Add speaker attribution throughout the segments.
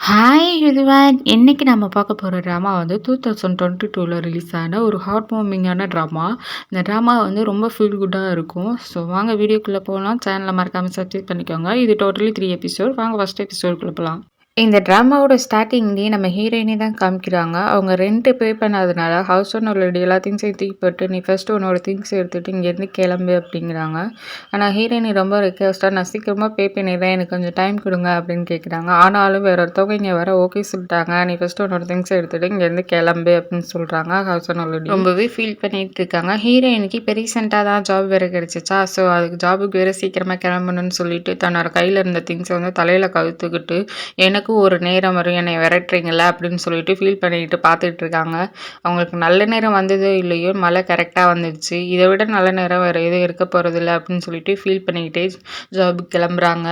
Speaker 1: Hi everyone! இன்னைக்கு நம்ம பார்க்க போற ட்ராமா வந்து 2022ல ரிலீஸ் ஆன ஒரு ஹார்ட் வார்மிங்கான ட்ராமா. இந்த ட்ராமா வந்து ரொம்ப ஃபீல் குட்டா இருக்கும். ஸோ வாங்க வீடியோக்குள்ள போலாம். சேனல மறக்காம சப்ஸ்கிரைப் பண்ணிக்கோங்க. இது டோட்டலி 3 எபிசோட். வாங்க ஃபர்ஸ்ட் எபிசோடுக்குள்ள போலாம். இந்த ட்ராமாவோட ஸ்டார்ட்டிங்லேயே நம்ம ஹீரோயினி தான் காமிக்கிறாங்க. அவங்க ரெண்ட் பே பண்ணாதனால ஹவுஸ் ஓனரோட எல்லா திங்ஸையும் தூக்கி போட்டு, "நீ ஃபர்ஸ்ட் உன்னோட திங்ஸ் எடுத்துட்டு இங்கேருந்து கிளம்பு" அப்படிங்கிறாங்க. ஆனால் ஹீரோயினி ரொம்ப ரிக்வெஸ்ட்டாக, "நான் சீக்கிரமாக பே பண்ணிடுறேன், எனக்கு கொஞ்சம் டைம் கொடுங்க" அப்படின்னு கேட்குறாங்க. ஆனாலும் வேற ஒருத்தவங்க இங்கே வர ஓகே சொல்லிட்டாங்க. "நீ ஃபர்ஸ்ட் உன்னோட திங்ஸ் எடுத்துட்டு இங்கேருந்து கிளம்பு" அப்படின்னு சொல்கிறாங்க ஹவுஸ் ஓனர். ரொம்பவே ஃபீல் பண்ணிட்டு இருக்காங்க. ஹீரோயினுக்கு இப்போ ரீசெண்டாக தான் ஜாப் வேறு கிடச்சிச்சா, ஸோ அதுக்கு ஜாபுக்கு வேறு சீக்கிரமாக கிளம்பணும்னு சொல்லிட்டு தன்னோட கையில் இருந்த திங்ஸை வந்து தலையில் கவுத்துக்கிட்டு, எனக்கு ஒரு நேரம் வரும் என்னை விரட்டுறீங்களா அப்படின்னு சொல்லிட்டு ஃபீல் பண்ணிக்கிட்டு பார்த்துட்டு இருக்காங்க. அவங்களுக்கு நல்ல நேரம் வந்ததோ இல்லையோ, மழை கரெக்டாக வந்துடுச்சு. இதை விட நல்ல நேரம் வேறு எதுவும் இருக்க போகிறதில்ல அப்படின்னு சொல்லிட்டு ஃபீல் பண்ணிக்கிட்டே ஜாபுக்கு கிளம்புறாங்க.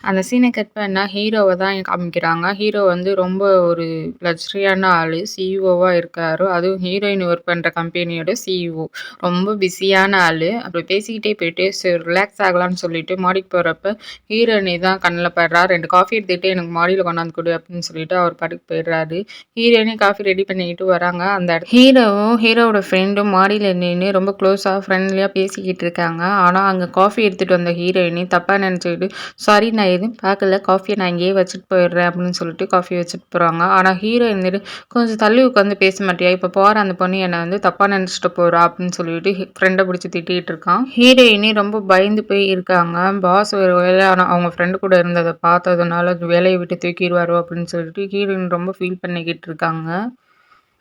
Speaker 1: அந்த சீனை கட் பண்ணா ஹீரோவை தான் காமிக்கிறாங்க. ஹீரோ வந்து ரொம்ப ஒரு லக்ஸரியான ஆள், சிஇஓவா இருக்காரு. அதுவும் ஹீரோயின் ஒர்க் பண்ணுற கம்பெனியோட சிஇஓ. ரொம்ப பிஸியான ஆள். அப்படி பேசிக்கிட்டே போயிட்டு சரி ரிலாக்ஸ் ஆகலான்னு சொல்லிட்டு மாடிக்கு போகிறப்ப ஹீரோயினி தான் கண்ணில் படுறா. 2 காஃபி எடுத்துகிட்டு எனக்கு மாடியில் கொண்டாந்து கொடு அப்படின்னு சொல்லிட்டு அவர் பாட்டுக்கு போயிடுறாரு. ஹீரோயினி காஃபி ரெடி பண்ணிக்கிட்டு வராங்க. அந்த ஹீரோவும் ஹீரோவோட ஃப்ரெண்டும் மாடியில் நின்று ரொம்ப க்ளோஸாக ஃப்ரெண்ட்லியாக பேசிக்கிட்டு இருக்காங்க. ஆனால் அங்கே காஃபி எடுத்துகிட்டு வந்த ஹீரோயினி தப்பாக நினச்சிக்கிட்டு, "சாரி நான் எதுவும் பார்க்கல, காஃபியை நான் இங்கேயே வச்சுட்டு போயிடுறேன்" அப்படின்னு சொல்லிட்டு காஃபி வச்சுட்டு போகிறாங்க. ஆனால் ஹீரோ இருந்துட்டு, "கொஞ்சம் தள்ளி உட்காந்து பேச மாட்டியா? இப்போ போகிற அந்த பொண்ணு என்னை வந்து தப்பாக நினச்சிட்டு போகிறா" அப்படின்னு சொல்லிட்டு ஃப்ரெண்டை பிடிச்சி திட்டிகிட்டு இருக்கான். ஹீரோயினி ரொம்ப பயந்து போய் இருக்காங்க. பாஸ் ஒரு வேளை அவங்க ஃப்ரெண்டு கூட இருந்ததை பார்த்ததுனால வேலையை விட்டு தூக்கிடுவாரோ அப்படின்னு சொல்லிட்டு ஹீரோயின் ரொம்ப ஃபீல் பண்ணிக்கிட்டு இருக்காங்க.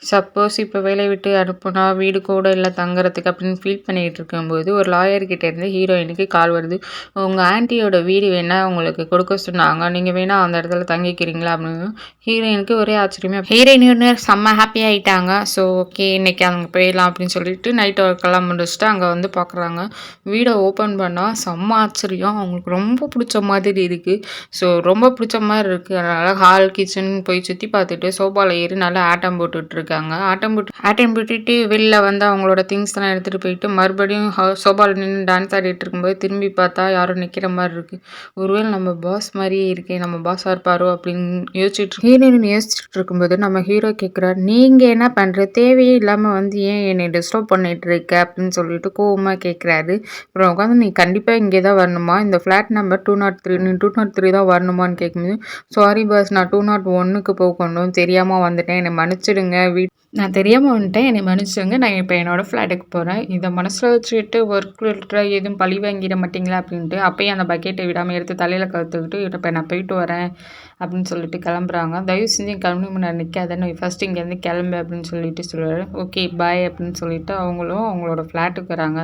Speaker 1: சப்போஸ் இப்போ வேலையை விட்டு அனுப்புனா வீடு கூட இல்லை தங்குறதுக்கு அப்படின்னு ஃபீல் பண்ணிகிட்டு இருக்கும்போது ஒரு லாயர்கிட்ட இருந்து ஹீரோயினுக்கு கால் வருது. "உங்கள் ஆன்ட்டியோட வீடு வேணால் உங்களுக்கு கொடுக்க சொன்னாங்க, நீங்கள் வேணால் அந்த இடத்துல தங்கிக்கிறீங்களா" அப்படின்னு. ஹீரோயினுக்கு ஒரே ஆச்சரியமே. ஹீரோயின் செம்ம ஹாப்பி ஆகிட்டாங்க. ஸோ ஓகே இன்னைக்கு அங்கே போயிடலாம் அப்படின்னு சொல்லிட்டு நைட் ஒர்க்கெல்லாம் முடிச்சுட்டு அங்கே வந்து பார்க்குறாங்க. வீடை ஓப்பன் பண்ணால் செம்ம ஆச்சரியம். அவங்களுக்கு ரொம்ப பிடிச்ச மாதிரி இருக்குது. ஸோ ரொம்ப பிடிச்ச மாதிரி இருக்குது. அதனால் ஹால் கிச்சன் போய் சுற்றி பார்த்துட்டு சோஃபாவில் ஏறி நல்லா ஆட்டம் போட்டுட்ருக்காங்க. ஆட்டம் போட்டுட்டு வெளில வந்து அவங்களோட திங்ஸ்லாம் எடுத்துகிட்டு போயிட்டு மறுபடியும் சோஃபாவில் நின்று டான்ஸ் ஆடிட்டு இருக்கும்போது திரும்பி பார்த்தா யாரும் நிற்கிற மாதிரி இருக்குது. ஒருவேளை நம்ம பாஸ் மாதிரியே இருக்கே, நம்ம பாஸாக இருப்பாரோ அப்படின்னு யோசிச்சுட்டு இருக்கும்போது நம்ம ஹீரோ கேட்குறாரு, "நீங்கள் என்ன பண்ணுற? தேவையே இல்லாமல் வந்து ஏன் என்னை டிஸ்டர்ப் பண்ணிட்டு இருக்க" அப்படின்னு சொல்லிட்டு கோவமாக கேட்குறாரு. அப்புறம் உட்காந்து, "நீ கண்டிப்பாக இங்கே தான் வரணுமா? இந்த ஃப்ளாட் நம்பர் 203, நீ 203 தான் வரணுமான்னு" கேட்கும்போது, "சாரி பாஸ், நான் 201க்கு போகணும், தெரியாமல் வந்துட்டேன், என்னை மன்னிச்சிடுங்க. நான் தெரியாமல் வந்துட்டேன், என்னை மன்னிச்சிடுங்க. நான் இப்போ என்னோடய ஃப்ளாட்டுக்கு போகிறேன். இதை மனசில் வச்சுக்கிட்டு ஒர்க்கில் எதுவும் பழி வாங்கிட மாட்டிங்களா" அப்படின்ட்டு அப்பயும் அந்த பக்கெட்டை விடாமல் எடுத்து தலையில் கற்றுக்கிட்டு, "இப்போ நான் போயிட்டு வரேன்" அப்படின்னு சொல்லிட்டு கிளம்புறாங்க. "தயவு செஞ்சு கண்ணு முன்னாடி நிற்காத, நீ ஃபஸ்ட்டு இங்கேருந்து கிளம்பு" அப்படின்னு சொல்லிட்டு சொல்லுவார். "ஓகே பாய்" அப்படின்னு சொல்லிட்டு அவங்களும் அவங்களோட ஃப்ளாட்டுக்கு வராங்க.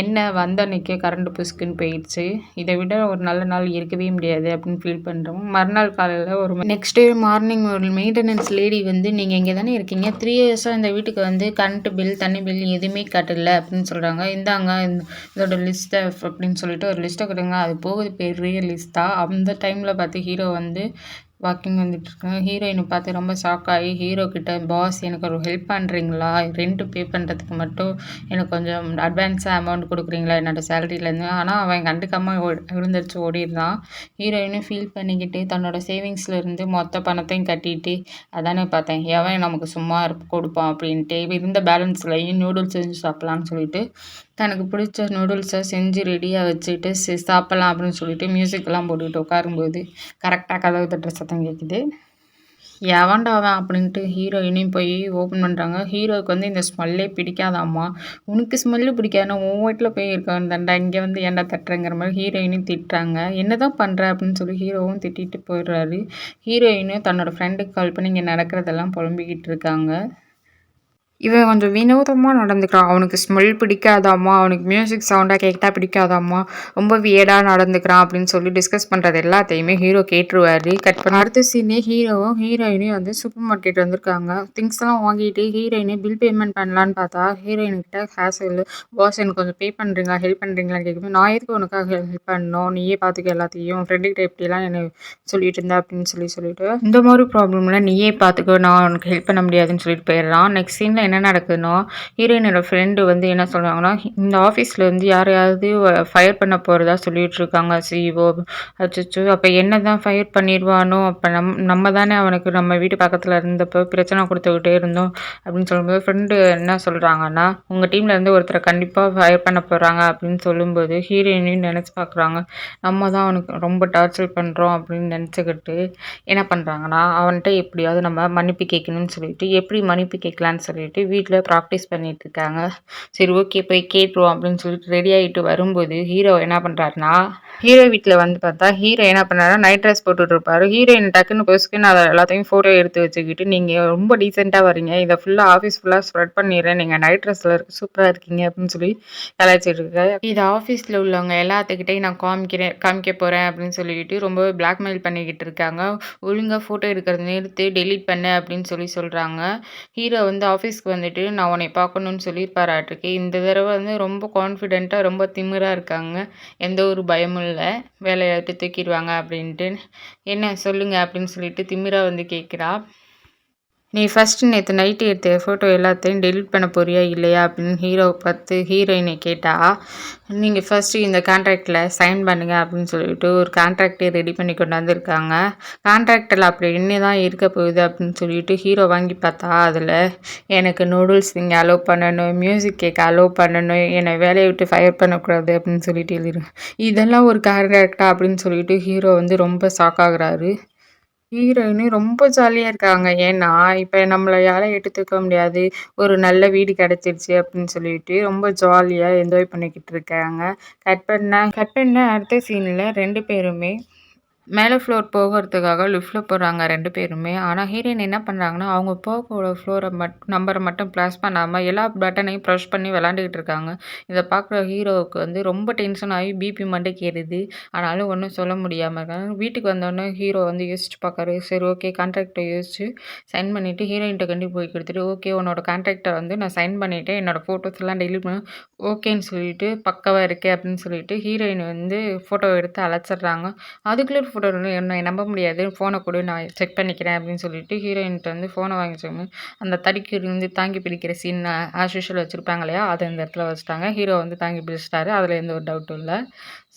Speaker 1: என்ன வந்த அன்றைக்கே கரண்ட் புஸ்க்குன்னு போயிடுச்சு. இதை விட ஒரு நல்ல நாள் இருக்கவே முடியாது அப்படின்னு ஃபீல் பண்ணுறோம். மறுநாள் காலையில் நெக்ஸ்ட் டே மார்னிங் ஒரு மெயின்டெனன்ஸ் லேடி வந்து, "நீங்கள் இங்கே தானே இருக்கீங்க, 3 இயர்ஸாக இந்த வீட்டுக்கு வந்து கரண்ட் பில் தண்ணி பில் எதுவுமே கட்டல" அப்படின்னு சொல்கிறாங்க. "இந்தாங்க இதோட லிஸ்ட்டை" அப்படின்னு சொல்லிட்டு ஒரு லிஸ்ட்டை கொடுங்க. அது போகுது பெரிய லிஸ்ட்டாக. அந்த டைமில் பார்த்து ஹீரோ வந்து வாக்கிங் வந்துட்டுருக்காங்க. ஹீரோயினை பார்த்து ரொம்ப ஷாக் ஆகி ஹீரோ கிட்ட, "பாஸ் எனக்கு ஒரு ஹெல்ப் பண்ணுறீங்களா? ரெண்ட் பே பண்ணுறதுக்கு மட்டும் எனக்கு கொஞ்சம் அட்வான்ஸாக அமௌண்ட் கொடுக்குறீங்களா என்னோடய சேலரியிலேருந்து?" ஆனால் அவன் கண்டுக்காமல் விழுந்துருச்சு ஓடிடுறான். ஹீரோயினும் ஃபீல் பண்ணிக்கிட்டு தன்னோட சேவிங்ஸில் இருந்து மொத்த பணத்தையும் கட்டிட்டு, "அதானே பார்த்தேன், எவன் நமக்கு சும்மா கொடுப்பான்" அப்படின்ட்டு இருந்த பேலன்ஸ்லையும் நூடுல்ஸ் செஞ்சு சாப்பிட்லான்னு சொல்லிட்டு தனக்கு பிடிச்ச நூடுல்ஸை செஞ்சு ரெடியாக வச்சுட்டு சாப்பிட்லாம் அப்படின்னு சொல்லிட்டு மியூசிக்கெல்லாம் போட்டுக்கிட்டு உட்காரும்போது கரெக்டாக கதவு தட்டுற சத்தம் கேட்குது. "எவன்டா அவன்?" அப்படின்ட்டு ஹீரோயினையும் போய் ஓப்பன் பண்ணுறாங்க. ஹீரோவுக்கு வந்து இந்த ஸ்மெல்லே பிடிக்காதாம்மா. "உனக்கு ஸ்மெல்லு பிடிக்காதுன்னா உன் வீட்டில் போய் இருக்க வேண்டாம்டா, இங்கே வந்து ஏன்டா தட்டுறங்கிற" மாதிரி ஹீரோயினையும் திட்டுறாங்க. "என்ன தான் பண்ணுற?" அப்படின்னு சொல்லி ஹீரோவும் திட்டிட்டு போயிடுறாரு. ஹீரோயினும் தன்னோட ஃப்ரெண்டுக்கு கால் பண்ணி இங்கே நடக்கிறதெல்லாம் புலம்பிக்கிட்டு இருக்காங்க. "இவன் கொஞ்சம் வினோதமாக நடந்துக்கிறான், அவனுக்கு ஸ்மெல் பிடிக்காதாம்மா, அவனுக்கு மியூசிக் சவுண்டாக கேட்டால் பிடிக்காதாம்மா, ரொம்ப வியர்டாக நடந்துக்கிறான்" அப்படின்னு சொல்லி டிஸ்கஸ் பண்ணுறது எல்லாத்தையுமே ஹீரோ கேட்டுருவாரு. கட் பண்ண அடுத்த சீனே ஹீரோவும் ஹீரோயினையும் வந்து சூப்பர் மார்க்கெட் வந்திருக்காங்க. திங்ஸ்லாம் வாங்கிட்டு ஹீரோயினை பில் பேமெண்ட் பண்ணலான்னு பார்த்தா ஹீரோயின்கிட்ட ஹேசல், "பாஸ் எனக்கு கொஞ்சம் பே பண்ணுறீங்களா, ஹெல்ப் பண்ணுறீங்களான்னு" கேட்கும்போது, "நான் எதுக்கு உனக்காக ஹெல்ப் பண்ணணும், நீயே பார்த்துக்க எல்லாத்தையும், ஃப்ரெண்டுக்கிட்ட எப்படிலாம் என்னை சொல்லிட்டு இருந்தேன்" அப்படின்னு சொல்லிட்டு, "இந்த மாதிரி ப்ராப்ளம்லாம் நீயே பார்த்துக்கோ, நான் உனக்கு ஹெல்ப் பண்ண முடியாதுன்னு" சொல்லிட்டு போயிடுறான். நெக்ஸ்ட் சீனில் என்ன நடக்குதுன்னா, ஹீரோயினோட ஃப்ரெண்டு வந்து என்ன சொல்றாங்கன்னா, இந்த ஆஃபீஸ்ல வந்து யாரையாவது ஃபயர் பண்ண போறதா சொல்லிட்டு இருக்காங்க சிஇஓ. அச்சச்சோ! அப்ப என்ன தான் ஃபயர் பண்ணிருவானோ! அப்ப நம்ம தானே அவனுக்கு நம்ம வீட்டு பக்கத்துல இருந்தப்போ பிரச்சனை குடுத்துக்கிட்டே இருந்தோம். அப்படின்னு சொல்லும்போது ஃப்ரெண்டு என்ன சொல்றாங்கன்னா, "உங்க டீம்ல இருந்து ஒருத்தர கண்டிப்பா ஃபயர் பண்ண போறாங்க" அப்படின்னு சொல்லும்போது, ஹீரோயினையும் நெனச்சு பாக்குறாங்க. நம்ம தான் அவனுக்கு ரொம்ப டார்ச்சர் பண்றோம் அப்படின்னு நெனச்சுக்கிட்டு, என்ன பண்றாங்கன்னா, அவன்ட்ட எப்படியாவது நம்ம மன்னிப்பு கேட்கணும்னு சொல்லிட்டு, எப்படி மன்னிப்பு கேட்கலான்னு சொல்லிட்டு வீட்ல பிராக்டிஸ் பண்ணிட்டு இருக்காங்க. சரி ஓகே போய் கேட்டுருவோம் அப்படின்னு சொல்லிட்டு ரெடி ஆயிட்டு வரும்போது, ஹீரோ என்ன பண்றாருன்னா, ஹீரோ வீட்ல வந்து பார்த்தா, ஹீரோ என்ன பண்ணாருன்னா, நைட் ட்ரெஸ் போட்டுட்டு இருப்பாரு. ஹீரோயின் டக்குன்னு பொசுக்குன்னு அத எல்லாத்தையும் ஃபோட்டோ எடுத்து வச்சுக்கிட்டு, "நீங்க ரொம்ப டீசென்ட்டா வரீங்க. இத ஃபுல்லா ஆஃபீஸ் ஃபுல்லா ஸ்ப்ரெட் பண்ணிர்றேன். நீங்க நைட் ட்ரெஸ்ல சூப்பரா இருக்கீங்க" அப்படின்னு சொல்லி கலாய்ச்சிட்டு இருக்காரு. இத ஆஃபீஸ்ல உள்ளவங்க எல்லாத்துக்கிட்டயும் நான் காமிக்க போறேன் அப்படின்னு சொல்லிட்டு ரொம்பவே பிளாக்மெயில் பண்ணிக்கிட்டு இருக்காங்க. "ஒழுங்கா ஃபோட்டோ எடுக்கிறத நிறுத்து, டெலீட் பண்ணு" அப்படின்னு சொல்றாங்க. ஹீரோ வந்து ஆஃபீஸ்க்கு வந்துட்டு, "நான் உன்னைய பார்க்கணும்னு" சொல்லியிருப்பாராட்டுருக்கு. இந்த தடவ வந்து ரொம்ப கான்ஃபிடென்ட்டா, ரொம்ப திமிரா இருக்காங்க. எந்த ஒரு பயமும் இல்ல. வேலைய விட்டு தூக்கிருவாங்க அப்படின்ட்டு. "என்ன சொல்லுங்க" அப்படின்னு சொல்லிட்டு திமிரா வந்து கேட்கிறா. "நீ ஃபர்ஸ்ட்டு நேத்து நைட்டு எடுத்த ஃபோட்டோ எல்லாத்தையும் டெலீட் பண்ண போறியா? இல்லையா?" அப்படின்னு ஹீரோவ பார்த்து ஹீரோயின கேட்டா, "நீங்க ஃபர்ஸ்ட்டு இந்த கான்ட்ராக்ட்ல சைன் பண்ணுங்க" அப்படின்னு சொல்லிட்டு ஒரு கான்ட்ராக்ட்டே ரெடி பண்ணி கொண்டாந்துருக்காங்க. கான்ட்ராக்ட்ல அப்படி என்ன தான் இருக்க போகுது அப்படின்னு சொல்லிட்டு ஹீரோ வாங்கி பார்த்தா, அதில எனக்கு நூடுல்ஸ் திங்க அலோவ் பண்ணணும், மியூசிக் கேட்க அலோவ் பண்ணணும், என்னை வேலைய விட்டு ஃபயர் பண்ணக்கூடாது அப்படின்னு சொல்லிட்டு எழுதிருக்கு. இதெல்லாம் ஒரு கான்ட்ராக்ட்டா அப்படின்னு சொல்லிட்டு ஹீரோ வந்து ரொம்ப ஷாக் ஆகுறாரு. ஹீரோயினு ரொம்ப ஜாலியா இருக்காங்க. ஏன்னா, இப்ப நம்மள யாரும் எட்டி தூக்க முடியாது. ஒரு நல்ல வீடு கிடைச்சிருச்சு அப்படின்னு சொல்லிட்டு, ரொம்ப ஜாலியா என்ஜாய் பண்ணிக்கிட்டு இருக்காங்க. கட் பண்ண அடுத்த சீன்ல 2 பேருமே மேல ஃப்ளோர் போகறதுக்காக லிஃப்ட்ல போறாங்க 2 பேருமே. ஆனா ஹீரோயின் என்ன பண்றாங்கன்னா, அவங்க போகக்கூட ஃப்ளோர நம்பர மட்டும் பிரஸ் பண்ணாம எல்லா பட்டனையும் பிரஸ் பண்ணி விளையாண்டுகிட்டு இருக்காங்க. இத பார்க்குற ஹீரோவுக்கு வந்து ரொம்ப டென்ஷன் ஆகி பிபி மண்டைக்கு ஏறுது. ஆனாலும் ஒண்ணும் சொல்ல முடியாம இருக்காங்க. வீட்டுக்கு வந்தோனே ஹீரோ வந்து யோசிச்சு பார்க்குறாரு. சரி ஓகே கான்ட்ராக்ட்ட யோசிச்சு சைன் பண்ணிட்டு ஹீரோயின்ட்ட கொண்டு போய் குடுத்துட்டு, "ஓகே உன்னோட கான்ட்ராக்ட்ட வந்து நான் சைன் பண்ணிட்டேன். என்னோட ஃபோட்டோஸ் எல்லாம் டெலீட் பண்ணு." ஓகேன்னு சொல்லிட்டு பக்காவா இருக்கே அப்படின்னு சொல்லிட்டு ஹீரோயின் வந்து ஃபோட்டோ எடுத்து அழைச்சிடுறாங்க. அதுக்குள்ள ஃபோட்டோ என்ன நம்ப முடியாது. "ஃபோன குடு நான் செக் பண்ணிக்கிறேன்" அப்படின்னு சொல்லிட்டு ஹீரோயின்ட்ட வந்து ஃபோன வாங்கி வச்சோனே, அந்த தடிக்கு இருந்து தாங்கி பிடிக்கிற சீன் ஆஸ் யூசுவல் வச்சிருப்பாங்க இல்லையா? அத இந்த இடத்துல வச்சுட்டாங்க. ஹீரோ வந்து தாங்கி பிடிச்சுட்டாரு. அதுல எந்த ஒரு டவுட்டும் இல்ல.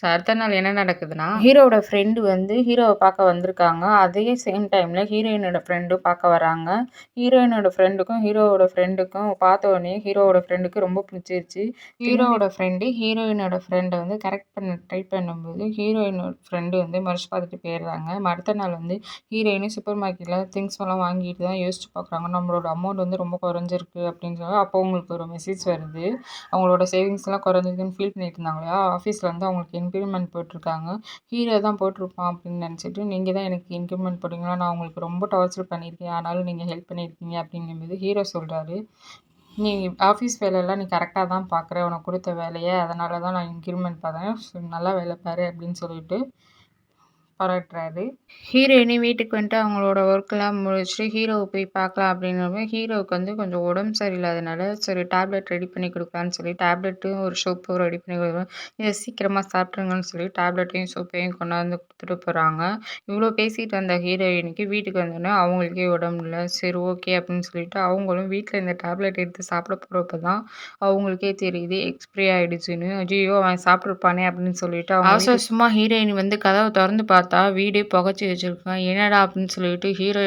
Speaker 1: அடுத்த நாள் என்ன நடக்குதுன்னா, ஹீரோவோட ஃப்ரெண்டு வந்து ஹீரோவ பார்க்க வந்திருக்காங்க. அதே சேம் டைம்ல ஹீரோயினோட ஃப்ரெண்டும் பார்க்க வராங்க. ஹீரோயினோட ஃப்ரெண்டுக்கும், ஹீரோவோட ஃப்ரெண்டுக்கும் பார்த்த உடனே ஹீரோவோட ஃப்ரெண்டுக்கு ரொம்ப பிடிச்சிருச்சு. ஹீரோவோட ஃப்ரெண்டு ஹீரோயினோட ஃப்ரெண்ட வந்து கரெக்ட் பண்ண ட்ரை பண்ணும்போது, ஹீரோயினோட ஃப்ரெண்டு வந்து மறைச்சு பார்த்துட்டு போயிடுறாங்க. அடுத்த நாள் வந்து ஹீரோயினும் சூப்பர் மார்க்கெட்ல திங்ஸ் எல்லாம் வாங்கிட்டு தான் யோசிச்சு பார்க்குறாங்க. நம்மளோட அமௌண்ட் வந்து ரொம்ப குறைஞ்சிருக்கு அப்படின்னு சொல்லி அப்போ அவங்களுக்கு ஒரு மெசேஜ் வருது. அவங்களோட சேவிங்ஸ்லாம் குறைஞ்சிதுன்னு ஃபீல் பண்ணிட்டு இருந்தாங்க இல்லையா? ஆஃபீஸ்ல வந்து அவங்களுக்கு இன்கிரிமெண்ட் போட்டிருக்காங்க. ஹீரோ தான் போட்டிருப்பான் அப்படின்னு நினச்சிட்டு, "நீங்க தான் எனக்கு இன்கிரிமெண்ட் போட்டீங்களா? நான் உங்களுக்கு ரொம்ப டார்ச்சர் பண்ணியிருக்கேன். ஆனாலும் நீங்க ஹெல்ப் பண்ணியிருக்கீங்க" அப்படிங்கும்போது ஹீரோ சொல்றாரு. "நீ ஆஃபீஸ் வேலையெல்லாம் நீ கரெக்ட்டா தான் பார்க்குற. உனக்கு குடுத்த வேலைய. அதனால தான் நான் இன்கிரிமெண்ட் பார்க்குறேன். நல்லா வேலை பாரு" அப்படின்னு சொல்லிட்டு பாராட்டுறாரு. ஹீரோயினி வீட்டுக்கு வந்துட்டு அவங்களோட ஒர்க்லாம் முடிச்சுட்டு ஹீரோவ போய் பார்க்கலாம் அப்படின்னவும், ஹீரோவுக்கு வந்து கொஞ்சம் உடம்பு சரியில்லாதனால, சரி டேப்லெட் ரெடி பண்ணி குடுக்கலான்னு சொல்லி டேப்லெட்டும், ஒரு சோப்பும் ரெடி பண்ணி குடுக்குறோம். இத சீக்கிரமா சாப்பிட்ருங்கன்னு சொல்லி டேப்லெட்டையும், சோப்பையும் கொண்டாந்து குடுத்துட்டு போறாங்க. இவ்ளோ பேசிட்டு வந்த ஹீரோயினிக்கு வீட்டுக்கு வந்தோனே அவங்களுக்கே உடம்பு முடியல. சரி ஓகே அப்படின்னு சொல்லிட்டு அவங்களும் வீட்ல இந்த டேப்லெட் எடுத்து சாப்பிட போறப்ப தான் அவங்களுக்கே தெரியுது எக்ஸ்பிரி ஆயிடுச்சுன்னு. ஐய்யயோ! அவன் சாப்பிட்டுருப்பானே அப்படின்னு சொல்லிட்டு அவசர அவசரமா ஹீரோயின் வந்து கதவ தொறந்து பார்த்தா, வீடே புகைச்சு வச்சிருக்கான். என்னடா அப்படின்னு சொல்லிட்டு ஹீரோ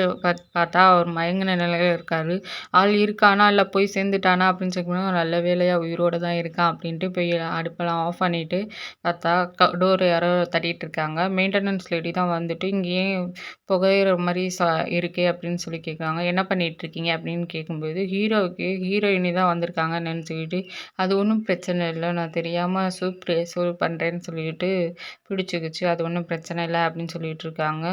Speaker 1: பார்த்தா அவர் மயங்கின நிலையில இருக்காரு. ஆள் இருக்கானா? இல்ல போய் சேர்ந்துட்டானா? அப்படின்னு செக் பண்ணா, நல்ல வேளையா உயிரோட தான் இருக்கான் அப்படின்ட்டு போய் அடுப்பெல்லாம் ஆஃப் பண்ணிட்டு பார்த்தா, டோர் யாரோ தட்டிட்டு இருக்காங்க. மெயின்டனன்ஸ் லேடி தான் வந்துட்டு, "இங்க ஏன் புகையிற மாரி இருக்கே" அப்படின்னு சொல்லி கேட்குறாங்க. "என்ன பண்ணிட்டு இருக்கீங்க?" அப்படின்னு கேட்கும்போது, ஹீரோவுக்கு ஹீரோயினி தான் வந்திருக்காங்கன்னு நினச்சுக்கிட்டு, "அது ஒண்ணும் பிரச்சனை இல்ல. நான் தெரியாம சூப் பண்றேன்னு" சொல்லிட்டு பிடிச்சுக்கிச்சு. "அது ஒண்ணும் பிரச்சனை இல்ல" அப்படின்னு சொல்லிட்டு இருக்காங்க.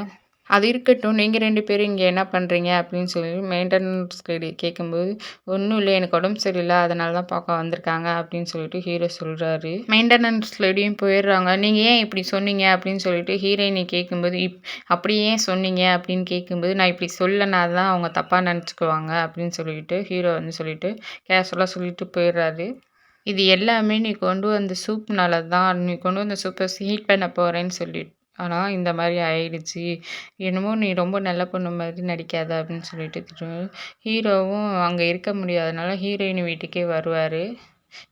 Speaker 1: "அது இருக்கட்டும். நீங்க 2 பேரும் இங்க என்ன பண்றீங்க?" அப்படின்னு சொல்லி மெயின்டனன்ஸ் லேடி கேட்கும்போது, "ஒண்ணும் இல்ல. எனக்கு உடம்பு சரியில்ல. அதனால தான் பார்க்க வந்திருக்காங்க" அப்படின்னு சொல்லிட்டு ஹீரோ சொல்றாரு. மெயின்டனன்ஸ் லேடியும் போயிடுறாங்க. "நீங்க ஏன் இப்படி சொன்னீங்க?" அப்படின்னு சொல்லிட்டு ஹீரோயினி கேட்கும்போது, "அப்படி ஏன் சொன்னீங்க?" அப்படின்னு கேட்கும்போது, "நான் இப்படி சொல்லனா தான் அவங்க தப்பா நெனச்சுக்குவாங்க" அப்படின்னு சொல்லிட்டு ஹீரோ வந்து சொல்லிட்டு கேஷுவலா சொல்லிட்டு போயிடுறாரு. "இது எல்லாமே நீ கொண்டு வந்த சூப்னால தான். நீ கொண்டு வந்த சூப்ப ஹீட் பண்ண போறேன்னு" சொல்லி ஆனா, இந்த மாரி ஆயிடுச்சு. என்னமோ நீ ரொம்ப நல்ல பொண்ணு மாரி நடிக்காத அப்படின்னு சொல்லிட்டு திட்டுவாரு. ஹீரோவும் அங்க இருக்க முடியாதனால ஹீரோயின் வீட்டுக்கே வருவாரு.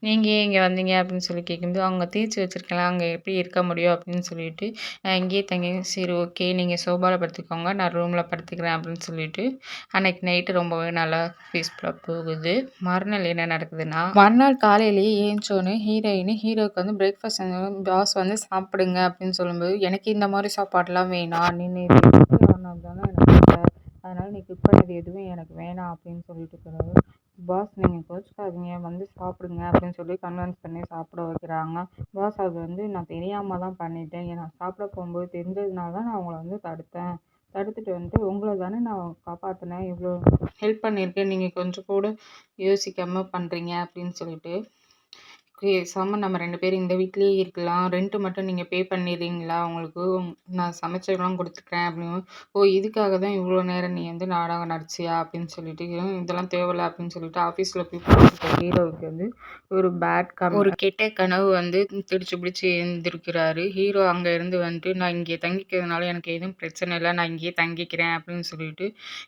Speaker 1: நீங்க ஏன் இங்க வந்தீங்க? அப்படின்னு சொல்லி கேட்கும்போது, அவங்க தீர்த்து வச்சிருக்கலாம். அங்க எப்படி இருக்க முடியும்? அப்படின்னு சொல்லிட்டு, நான் இங்கேயே தங்கி சரி ஓகே. நீங்க சோபால படுத்துக்கோங்க. நான் ரூம்ல படுத்துக்கிறேன் அப்படின்னு சொல்லிட்டு, அன்னைக்கு நைட்டு ரொம்பவே நல்லா பீஸ்ஃபுல்லா போகுது. மறுநாள் என்ன நடக்குதுன்னா, மறுநாள் காலையிலேயே ஏஞ்சோனே ஹீரோவுக்கு வந்து பிரேக்ஃபாஸ்ட் பாஸ் வந்து சாப்பிடுங்க அப்படின்னு சொல்லும்போது, எனக்கு இந்த மாரி சாப்பாடுலாம் வேணாம். நீ நேத்து ஆனது தானே எனக்கு இல்ல. அதனால நீ குக் பண்ணது எதுவும் எனக்கு வேணாம் அப்படின்னு சொல்லிட்டு இருக்கிறாரு. பாஸ் நீங்க கோச்சுக்காதீங்க வந்து சாப்பிடுங்க அப்படின்னு சொல்லி கன்வின்ஸ் பண்ணி சாப்பிட வைக்கிறாங்க. பாஸ் அது வந்து நான் தெரியாம தான் பண்ணிட்டேன். நான் சாப்பிட போகும்போது தெரிஞ்சதுனால தான் நான் உங்கள வந்து தடுத்தேன். தடுத்துட்டு வந்துட்டு உங்கள தானே நான் காப்பாத்துனேன். இவ்வளோ ஹெல்ப் பண்ணியிருக்கேன். நீங்க கொஞ்சம் கூட யோசிக்காம பண்றீங்க அப்படின்னு சொல்லிட்டு பேசாம நம்ம 2 பேரும் இந்த வீட்லயே இருக்கலாம். ரெண்ட் மட்டும் நீங்க பே பண்ணிடுறீங்களா? உங்களுக்கு நான் சமைச்செல்லாம் குடுத்துக்கிறேன் அப்படின்னு. ஓ! இதுக்காக தான் இவ்வளோ நேரம் நீ வந்து நாடகம் நடிச்சியா? அப்படின்னு சொல்லிட்டு, இதெல்லாம் தேவையில்ல அப்படின்னு சொல்லிட்டு ஆஃபீஸ்ல போய் பார்த்துட்ட ஹீரோவுக்கு வந்து ஒரு ஒரு கெட்ட கனவு வந்து திடிச்சு பிடிச்சு எழுந்திருக்கிறாரு. ஹீரோ அங்க இருந்து வந்துட்டு, நான் இங்கே தங்கிக்கிறதுனால எனக்கு எதுவும் பிரச்சனை இல்ல. நான் இங்கேயே தங்கிக்கிறேன் அப்படின்னு சொல்லிட்டு,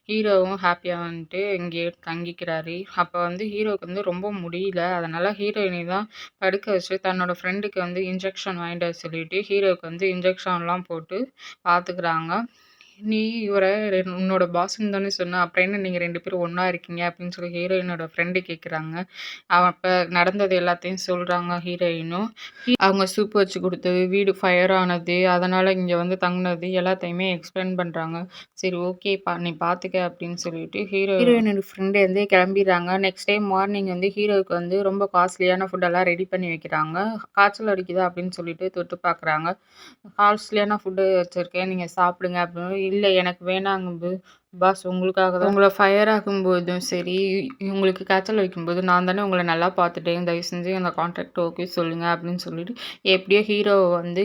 Speaker 1: ஹீரோவும் ஹேப்பியா வந்துட்டு இங்கேயே தங்கிக்கிறாரு. அப்ப வந்து ஹீரோவுக்கு வந்து ரொம்ப முடியல. அதனால ஹீரோயினி தான் படுக்க வச்சு தன்னோட ஃப்ரெண்டுக்கு வந்து இன்ஜெக்ஷன் வாங்கிட்டு வர சொல்லிட்டு, ஹீரோவுக்கு வந்து இன்ஜெக்ஷன்லாம் போட்டு பார்த்துக்கிறாங்க. "நீ இவர உன்னோட பாஸ்ன்னு தானே சொன்ன. அப்புறம் என்ன நீங்க 2 பேரும் ஒண்ணா இருக்கீங்க?" அப்படின்னு சொல்லி ஹீரோயினோட ஃப்ரெண்டு கேட்குறாங்க. அப்ப நடந்தது எல்லாத்தையும் சொல்றாங்க ஹீரோயினும். அவங்க சூப் வச்சு குடுத்தது, வீடு ஃபயர் ஆனது, அதனால இங்க வந்து தங்குனது எல்லாத்தையுமே எக்ஸ்பிளைன் பண்றாங்க. சரி ஓகே நீ பார்த்துக்க அப்படின்னு சொல்லிட்டு ஹீரோயினோட ஃப்ரெண்ட் வந்து கிளம்பிடுறாங்க. நெக்ஸ்ட் டே மார்னிங் வந்து ஹீரோவுக்கு வந்து ரொம்ப காஸ்ட்லியான ஃபுட்டெல்லாம் ரெடி பண்ணி வைக்கிறாங்க. காய்ச்சல் அடிக்குதா அப்படின்னு சொல்லிட்டு தொட்டு பார்க்குறாங்க. காஸ்ட்லியான ஃபுட்டு வச்சிருக்கேன். நீங்க சாப்பிடுங்க அப்படின்னு. இல்ல எனக்கு வேணாங்கும்போது, பாஸ் உங்களுக்காக தான் உங்கள ஃபயர் ஆகும்போதும் சரி, உங்களுக்கு காய்ச்சல் அடிக்கும்போது நான் தானே உங்கள நல்லா பார்த்துட்டேன். தயவு செஞ்சு அந்த கான்ட்ராக்ட் ஓகே சொல்லுங்க அப்படின்னு சொல்லிட்டு, எப்படியோ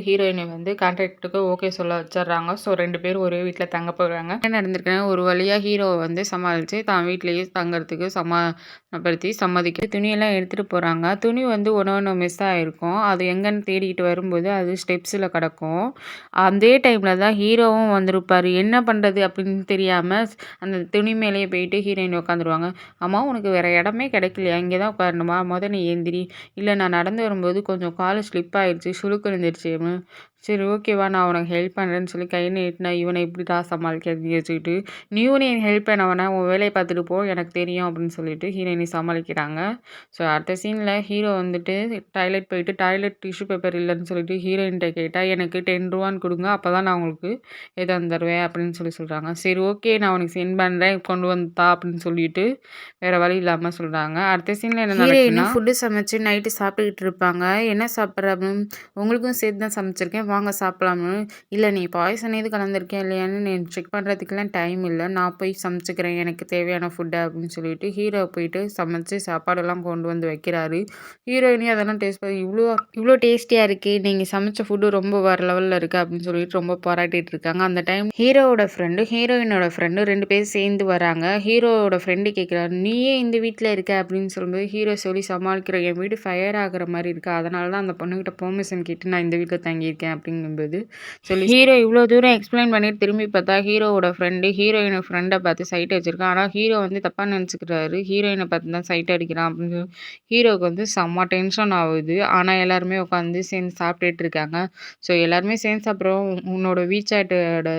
Speaker 1: ஹீரோயின வந்து கான்ட்ராக்ட்டுக்கு ஓகே சொல்ல வச்சுடுறாங்க. ஸோ 2 பேரும் ஒரே வீட்ல தங்க போறாங்க. என்ன நடந்திருக்குன்னா, ஒரு வழியா ஹீரோவ வந்து சமாளிச்சு தான் வீட்லயே தங்கறதுக்கு சம்மதிக்க துணியெல்லாம் எடுத்துட்டு போறாங்க. துணி வந்து ஒண்ணு மிஸ் ஆயிருக்கும். அது எங்கன்னு தேடிட்டு வரும்போது, அது ஸ்டெப்ஸ்ல கிடக்கும். அதே டைம்ல தான் ஹீரோவும் வந்திருப்பாரு. என்ன பண்றது அப்படின்னு தெரியாம அந்த துணி மேலேயே போயிட்டு ஹீரோயின் உட்காந்துருவாங்க. "அம்மா உனக்கு வேற இடமே கிடைக்கலையா? இங்கே தான் உட்காரணுமா? மொத நீ எந்திரி." "இல்ல நான் நடந்து வரும்போது கொஞ்சம் காலு ஸ்லிப் ஆயிடுச்சு. சுளுக்கு விழுந்துருச்சு." அப்படின்னு. "சரி ஓகேவா நான் உனக்கு ஹெல்ப் பண்றேன்னு" சொல்லி கை நீட்டினா, இவன எப்படிடா சமாளிக்கிறதுன்னு யோசிச்சுக்கிட்டு, "நீயும் என் ஹெல்ப் பண்ண வேணாம். உன் வேலைய பார்த்துட்டு போ. எனக்கு தெரியும்." அப்படின்னு சொல்லிட்டு ஹீரோயினி சமாளிக்கிறாங்க. ஸோ அடுத்த சீன்ல ஹீரோ வந்துட்டு டாய்லெட் போயிட்டு டாய்லெட் டிஷ்யூ பேப்பர் இல்லன்னு சொல்லிட்டு ஹீரோயின்ட்ட கேட்டா, "எனக்கு ₹10 குடுங்க. அப்பதான் நான் உங்களுக்கு எதா தருவேன்." அப்படின்னு சொல்றாங்க. "சரி ஓகே நான் உனக்கு சென்ட் பண்றேன். கொண்டு வந்து தா." அப்படின்னு சொல்லிட்டு வேற வழி இல்லாம சொல்றாங்க. அடுத்த சீன்ல என்ன நடக்குதுன்னா, ஃபுட்டு சமைச்சு நைட்டு சாப்பிட்டுக்கிட்டு இருப்பாங்க. "என்ன சாப்பிடுற?" அப்படின்னு. "உங்களுக்கும் சேர்த்து தான் சமைச்சிருக்கேன். வாங்க சாப்பிடலாம்னு." "இல்ல நீ பாய்சன் எதுவும் கலந்துருக்கியா இல்லையான்னு செக் பண்றதுக்குலாம் டைம் இல்ல. நான் போய் சமைச்சுக்கிறேன். எனக்கு தேவையான ஃபுட்ட." அப்படின்னு சொல்லிட்டு ஹீரோ போயிட்டு சமைச்சு சாப்பாடெல்லாம் கொண்டு வந்து வைக்கிறாரு. ஹீரோயினி அதெல்லாம் டேஸ்ட் பண்ணி, "இவ்ளோ இவ்ளோ டேஸ்டியா இருக்கே! நீங்க சமைச்ச ஃபுட்டு ரொம்ப வேற லெவல்ல இருக்கு." அப்படின்னு சொல்லிட்டு ரொம்ப பாராட்டிட்டு இருக்காங்க. அந்த டைம் ஹீரோயினோட ஃப்ரெண்டும் 2 பேரும் சேர்ந்து வராங்க. ஹீரோவோட ஃப்ரெண்டு கேட்குறாரு, "நீ ஏன் இந்த வீட்ல இருக்க?" அப்படின்னு சொல்லும்போது, ஹீரோ சொல்லி சமாளிக்கிறார். "என் வீடு ஃபயர் ஆகுற மாரி இருக்கு. அதனால தான் அந்த பொண்ணுகிட்ட பெர்மிஷன் கேட்டு நான் இந்த வீட்ல தங்கியிருக்கேன்." அப்படிங்கும்போது ஹீரோ இவ்ளோ தூரம் எக்ஸ்பிளைன் பண்ணிட்டு திரும்பி பார்த்தா, ஹீரோவோட ஃப்ரெண்டு ஹீரோயின் ஃப்ரெண்ட பார்த்து சைட் அடிச்சிருக்கான். ஆனா ஹீரோ வந்து தப்பா நெனச்சுக்கிறாரு. ஹீரோயின பார்த்து தான் சைட் அடிக்கிறான் அப்படின்னு ஹீரோவுக்கு வந்து செம்ம டென்ஷன் ஆவுது. ஆனா எல்லாருமே உட்காந்து சேர்ந்து சாப்பிட்டுட்டு இருக்காங்க. ஸோ எல்லாருமே சேர்ந்து சாப்பிடுறோம். "உன்னோட WeChatஓட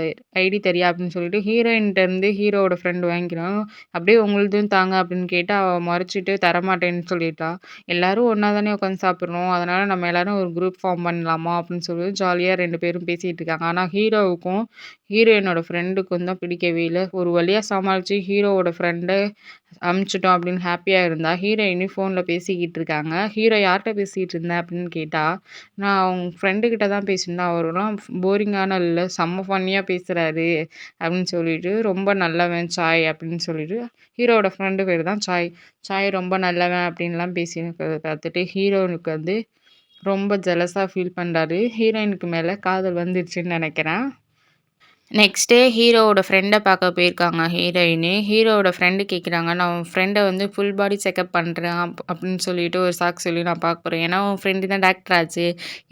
Speaker 1: ஐடி தரியா?" அப்படின்னு சொல்லிட்டு ஹீரோயின்ட்ட இருந்து ஹீரோவோட ஃப்ரெண்ட் வாங்கிக்கிறான். "அப்படியே உங்களுதும் தாங்க" அப்படின்னு கேட்டா, அவ மறுச்சுட்டு தரமாட்டேன்னு சொல்லிட்டா. "எல்லாரும் ஒண்ணா தானே உட்காந்து சாப்பிடுறோம். அதனால நம்ம எல்லாரும் ஒரு குரூப் ஃபார்ம் பண்ணலாமா?" அப்படின்னு சொல்லி ஜாலியா 2 பேரும் பேசிட்டு இருக்காங்க. ஆனா ஹீரோவுக்கும், ஹீரோயினோட ஃப்ரெண்டுக்கும் தான் பிடிக்கவே இல்ல. ஒரு வழியா சமாளிச்சு ஹீரோவோட ஃப்ரெண்ட அனுப்பிச்சுட்டோம் அப்படின்னு ஹேப்பியா இருந்தா, ஹீரோயினி ஃபோன்ல பேசிக்கிட்டு இருக்காங்க. ஹீரோ யார்ட்ட பேசிட்டு இருந்த அப்படின்னு கேட்டா, "நான் உங்க ஃப்ரெண்டு கிட்ட தான் பேசியிருந்தேன். அவரெல்லாம் போரிங்கான இல்ல. செம்ம ஃபன்னியா பேசுறாரு." அப்படின்னு சொல்லிட்டு, "ரொம்ப நல்லவன் சாய்." அப்படின்னு சொல்லிட்டு ஹீரோவோட ஃப்ரெண்டு பேரு தான் சாய். சாய் ரொம்ப நல்லவன் அப்படின்லாம் பேசியிருக்கிறத பார்த்துட்டு ஹீரோனுக்கு வந்து ரொம்ப ஜெலஸா ஃபீல் பண்றாரு. ஹீரோயினுக்கு மேல காதல் வந்துருச்சுன்னு நெனைக்கிறேன். நெக்ஸ்ட் டே ஹீரோவோட ஃப்ரெண்ட பார்க்க போயிருக்காங்க ஹீரோயினு. ஹீரோவோட ஃப்ரெண்டு கேட்குறாங்க, "நான் உன் ஃப்ரெண்ட வந்து ஃபுல் பாடி செக்கப் பண்றேன்" அப்படின்னு சொல்லிட்டு ஒரு சாக்கு சொல்லி நான் பார்க்க போறேன். ஏன்னா, உன் ஃப்ரெண்டு தான் டாக்டர் ஆச்சே.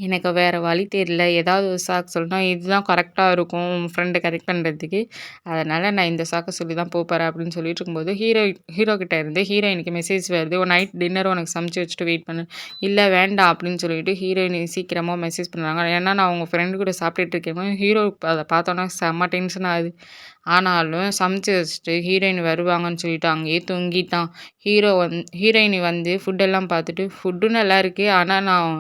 Speaker 1: எனக்கு வேற வழி தெரியல. ஏதாவது ஒரு சாக்கு சொல்லுனா, இதுதான் கரெக்ட்டா இருக்கும் உன் ஃப்ரெண்ட கரெக்ட் பண்றதுக்கு. அதனால நான் இந்த சாக்க சொல்லி தான் போப்போறேன் அப்படின்னு சொல்லிட்டு இருக்கும்போது, ஹீரோ கிட்ட இருந்து ஹீரோயினுக்கு மெசேஜ் வருது. "நைட் டின்னர் உனக்கு சமைச்சு வச்சுட்டு வெயிட் பண்ணு." "இல்ல வேண்டாம்" அப்படின்னு சொல்லிட்டு ஹீரோயின் சீக்கிரமா மெசேஜ் பண்றாங்க. ஏன்னா, நான் உங்க ஃப்ரெண்டு கூட சாப்பிட்டுட்டு இருக்கேன். ஹீரோ அத பார்த்தோன்னே செம்ம டென்ஷன் ஆகுது. ஆனாலும் சமைச்சு வச்சுட்டு ஹீரோயின் வருவாங்கன்னு சொல்லிட்டு அங்கேயே தூங்கிட்டான். ஹீரோயினி வந்து ஃபுட்டெல்லாம் பார்த்துட்டு, "ஃபுட்டு நல்லாயிருக்கு. ஆனா நான்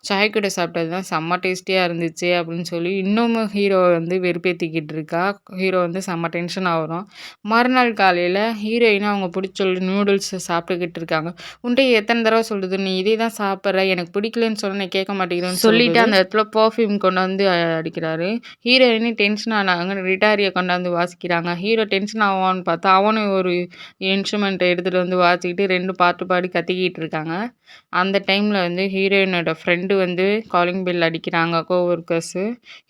Speaker 1: சாய் கூட சாப்பிட்டது தான் செம்ம டேஸ்டியா இருந்துச்சு" அப்படின்னு சொல்லி இன்னமும் ஹீரோவ வந்து வெறுப்பேத்திக்கிட்டு இருக்கா. ஹீரோ வந்து செம்ம டென்ஷன் ஆகுறான். மறுநாள் காலையில ஹீரோயின் அவங்க புடிச்ச நூடுல்ஸ் சாப்பிட்டுக்கிட்டு இருக்காங்க. "உன்ட்ட எத்தன தடவ சொல்றது? நீ இதே தான் சாப்பிடுற. எனக்கு பிடிக்கலன்னு சொன்னா நீ கேட்க மாட்டேங்கிறன்னு" சொல்லிட்டு அந்த இடத்துல பெர்ஃப்யூம் கொண்டு வந்து அடிக்கிறாரு. ஹீரோயினி டென்ஷன் ஆனாங்க. கிட்டாரிய கொண்டாந்து வாசிக்கிறாங்க. ஹீரோ டென்ஷன் ஆவான்னு பார்த்தா, அவனும் ஒரு இன்ஸ்ட்ருமெண்ட்ட எடுத்துட்டு வந்து வாசிச்சுக்கிட்டு 2 பாட்டு பாடி கத்திக்கிட்டு இருக்காங்க. அந்த டைம்ல வந்து ஹீரோயினோட ஃப்ரெண்டு வந்து காலிங் பெல் அடிக்கிறாங்க கோவொர்க்கர்ஸு.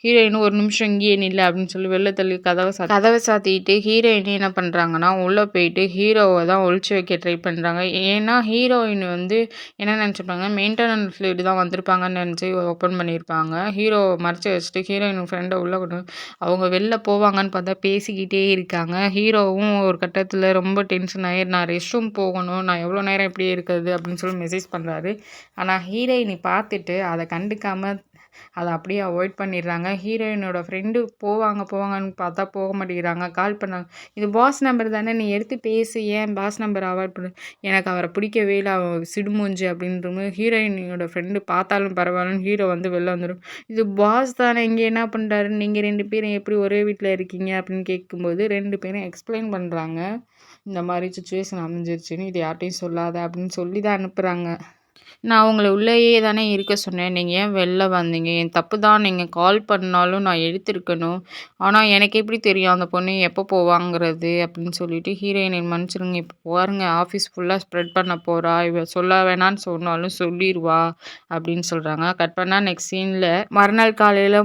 Speaker 1: ஹீரோயின் "1 நிமிஷம் இங்கேயே நில்லு" அப்படின்னு சொல்லி வெளில தள்ளி கதவ சாத்திட்டு ஹீரோயின் என்ன பண்றாங்கன்னா, உள்ள போயிட்டு ஹீரோவ தான் ஒளிச்சு வைக்க ட்ரை பண்றாங்க. ஏன்னா, ஹீரோயின் வந்து என்ன நெனச்சிருப்பாங்க, மெயின்டெனன்ஸ் ஃப்ளூயிட் தான் வந்திருப்பாங்கன்னு நெனச்சு ஓப்பன் பண்ணியிருப்பாங்க. ஹீரோவ மறைச்சு வச்சுட்டு ஹீரோயின் ஃப்ரெண்ட உள்ள கொண்டு அவங்க வெளில போவாங்கன்னு பார்த்தா பேசிக்கிட்டே இருக்காங்க. ஹீரோவும் ஒரு கட்டத்தில ரொம்ப டென்ஷன் ஆயி, "நான் ரெஸ்ட் ரூம் போகணும். நான் எவ்வளோ நேரம் இப்படியே இருக்கிறது?" அப்படின்னு சொல்லி மெசேஜ் பண்றாரு. ஆனா ஹீரோயினி பார்த்துட்டு அத கண்டுக்காம அத அப்படியே அவாய்ட் பண்ணிடுறாங்க. ஹீரோயினோட ஃப்ரெண்டு போவாங்கன்னு பார்த்தா போக மாட்டேங்கிறாங்க. கால் பண்ணாங்க. "இது பாஸ் நம்பர் தானே, நீ எடுத்து பேசு. ஏன் பாஸ் நம்பர அவாய்ட் பண்ற?" "எனக்கு அவர பிடிக்கவே இல்ல. அவ சிடுமூஞ்சி" அப்படின்றபோது ஹீரோயினியோட ஃப்ரெண்டு பார்த்தாலும் பரவாயில்லன்னு ஹீரோ வந்து வெளில வந்துரும். "இது பாஸ் தானே, இங்க என்ன பண்றாரு? நீங்க 2 பேரும் எப்படி ஒரே வீட்ல இருக்கீங்க?" அப்படின்னு கேட்கும்போது 2 பேரும் எக்ஸ்பிளைன் பண்றாங்க. இந்த மாரி சிச்சுவேஷன் அமைஞ்சிருச்சுன்னு, "இது யார்ட்டயும் சொல்லாத" அப்படின்னு சொல்லி தான் அனுப்புறாங்க. "நான் உங்கள உள்ளேயே தானே இருக்க சொன்னேன். நீங்க ஏன் வெளில வந்தீங்க? என் தப்பு தான். நீங்க கால் பண்ணாலும் நான் எடுத்திருக்கணும். ஆனா எனக்கு எப்படி தெரியும் அந்த பொண்ணு எப்போ போவாங்கிறது?" அப்படின்னு சொல்லிட்டு ஹீரோயினி "மன்னிச்சிடுங்க. இப்போ பாருங்க ஆஃபீஸ் ஃபுல்லா ஸ்ப்ரெட் பண்ண போறா. இவ சொல்ல வேணான்னு சொன்னாலும் சொல்லிருவா" அப்படின்னு சொல்றாங்க. கட் பண்ணா நெக்ஸ்ட் சீன்ல மறுநாள் காலையில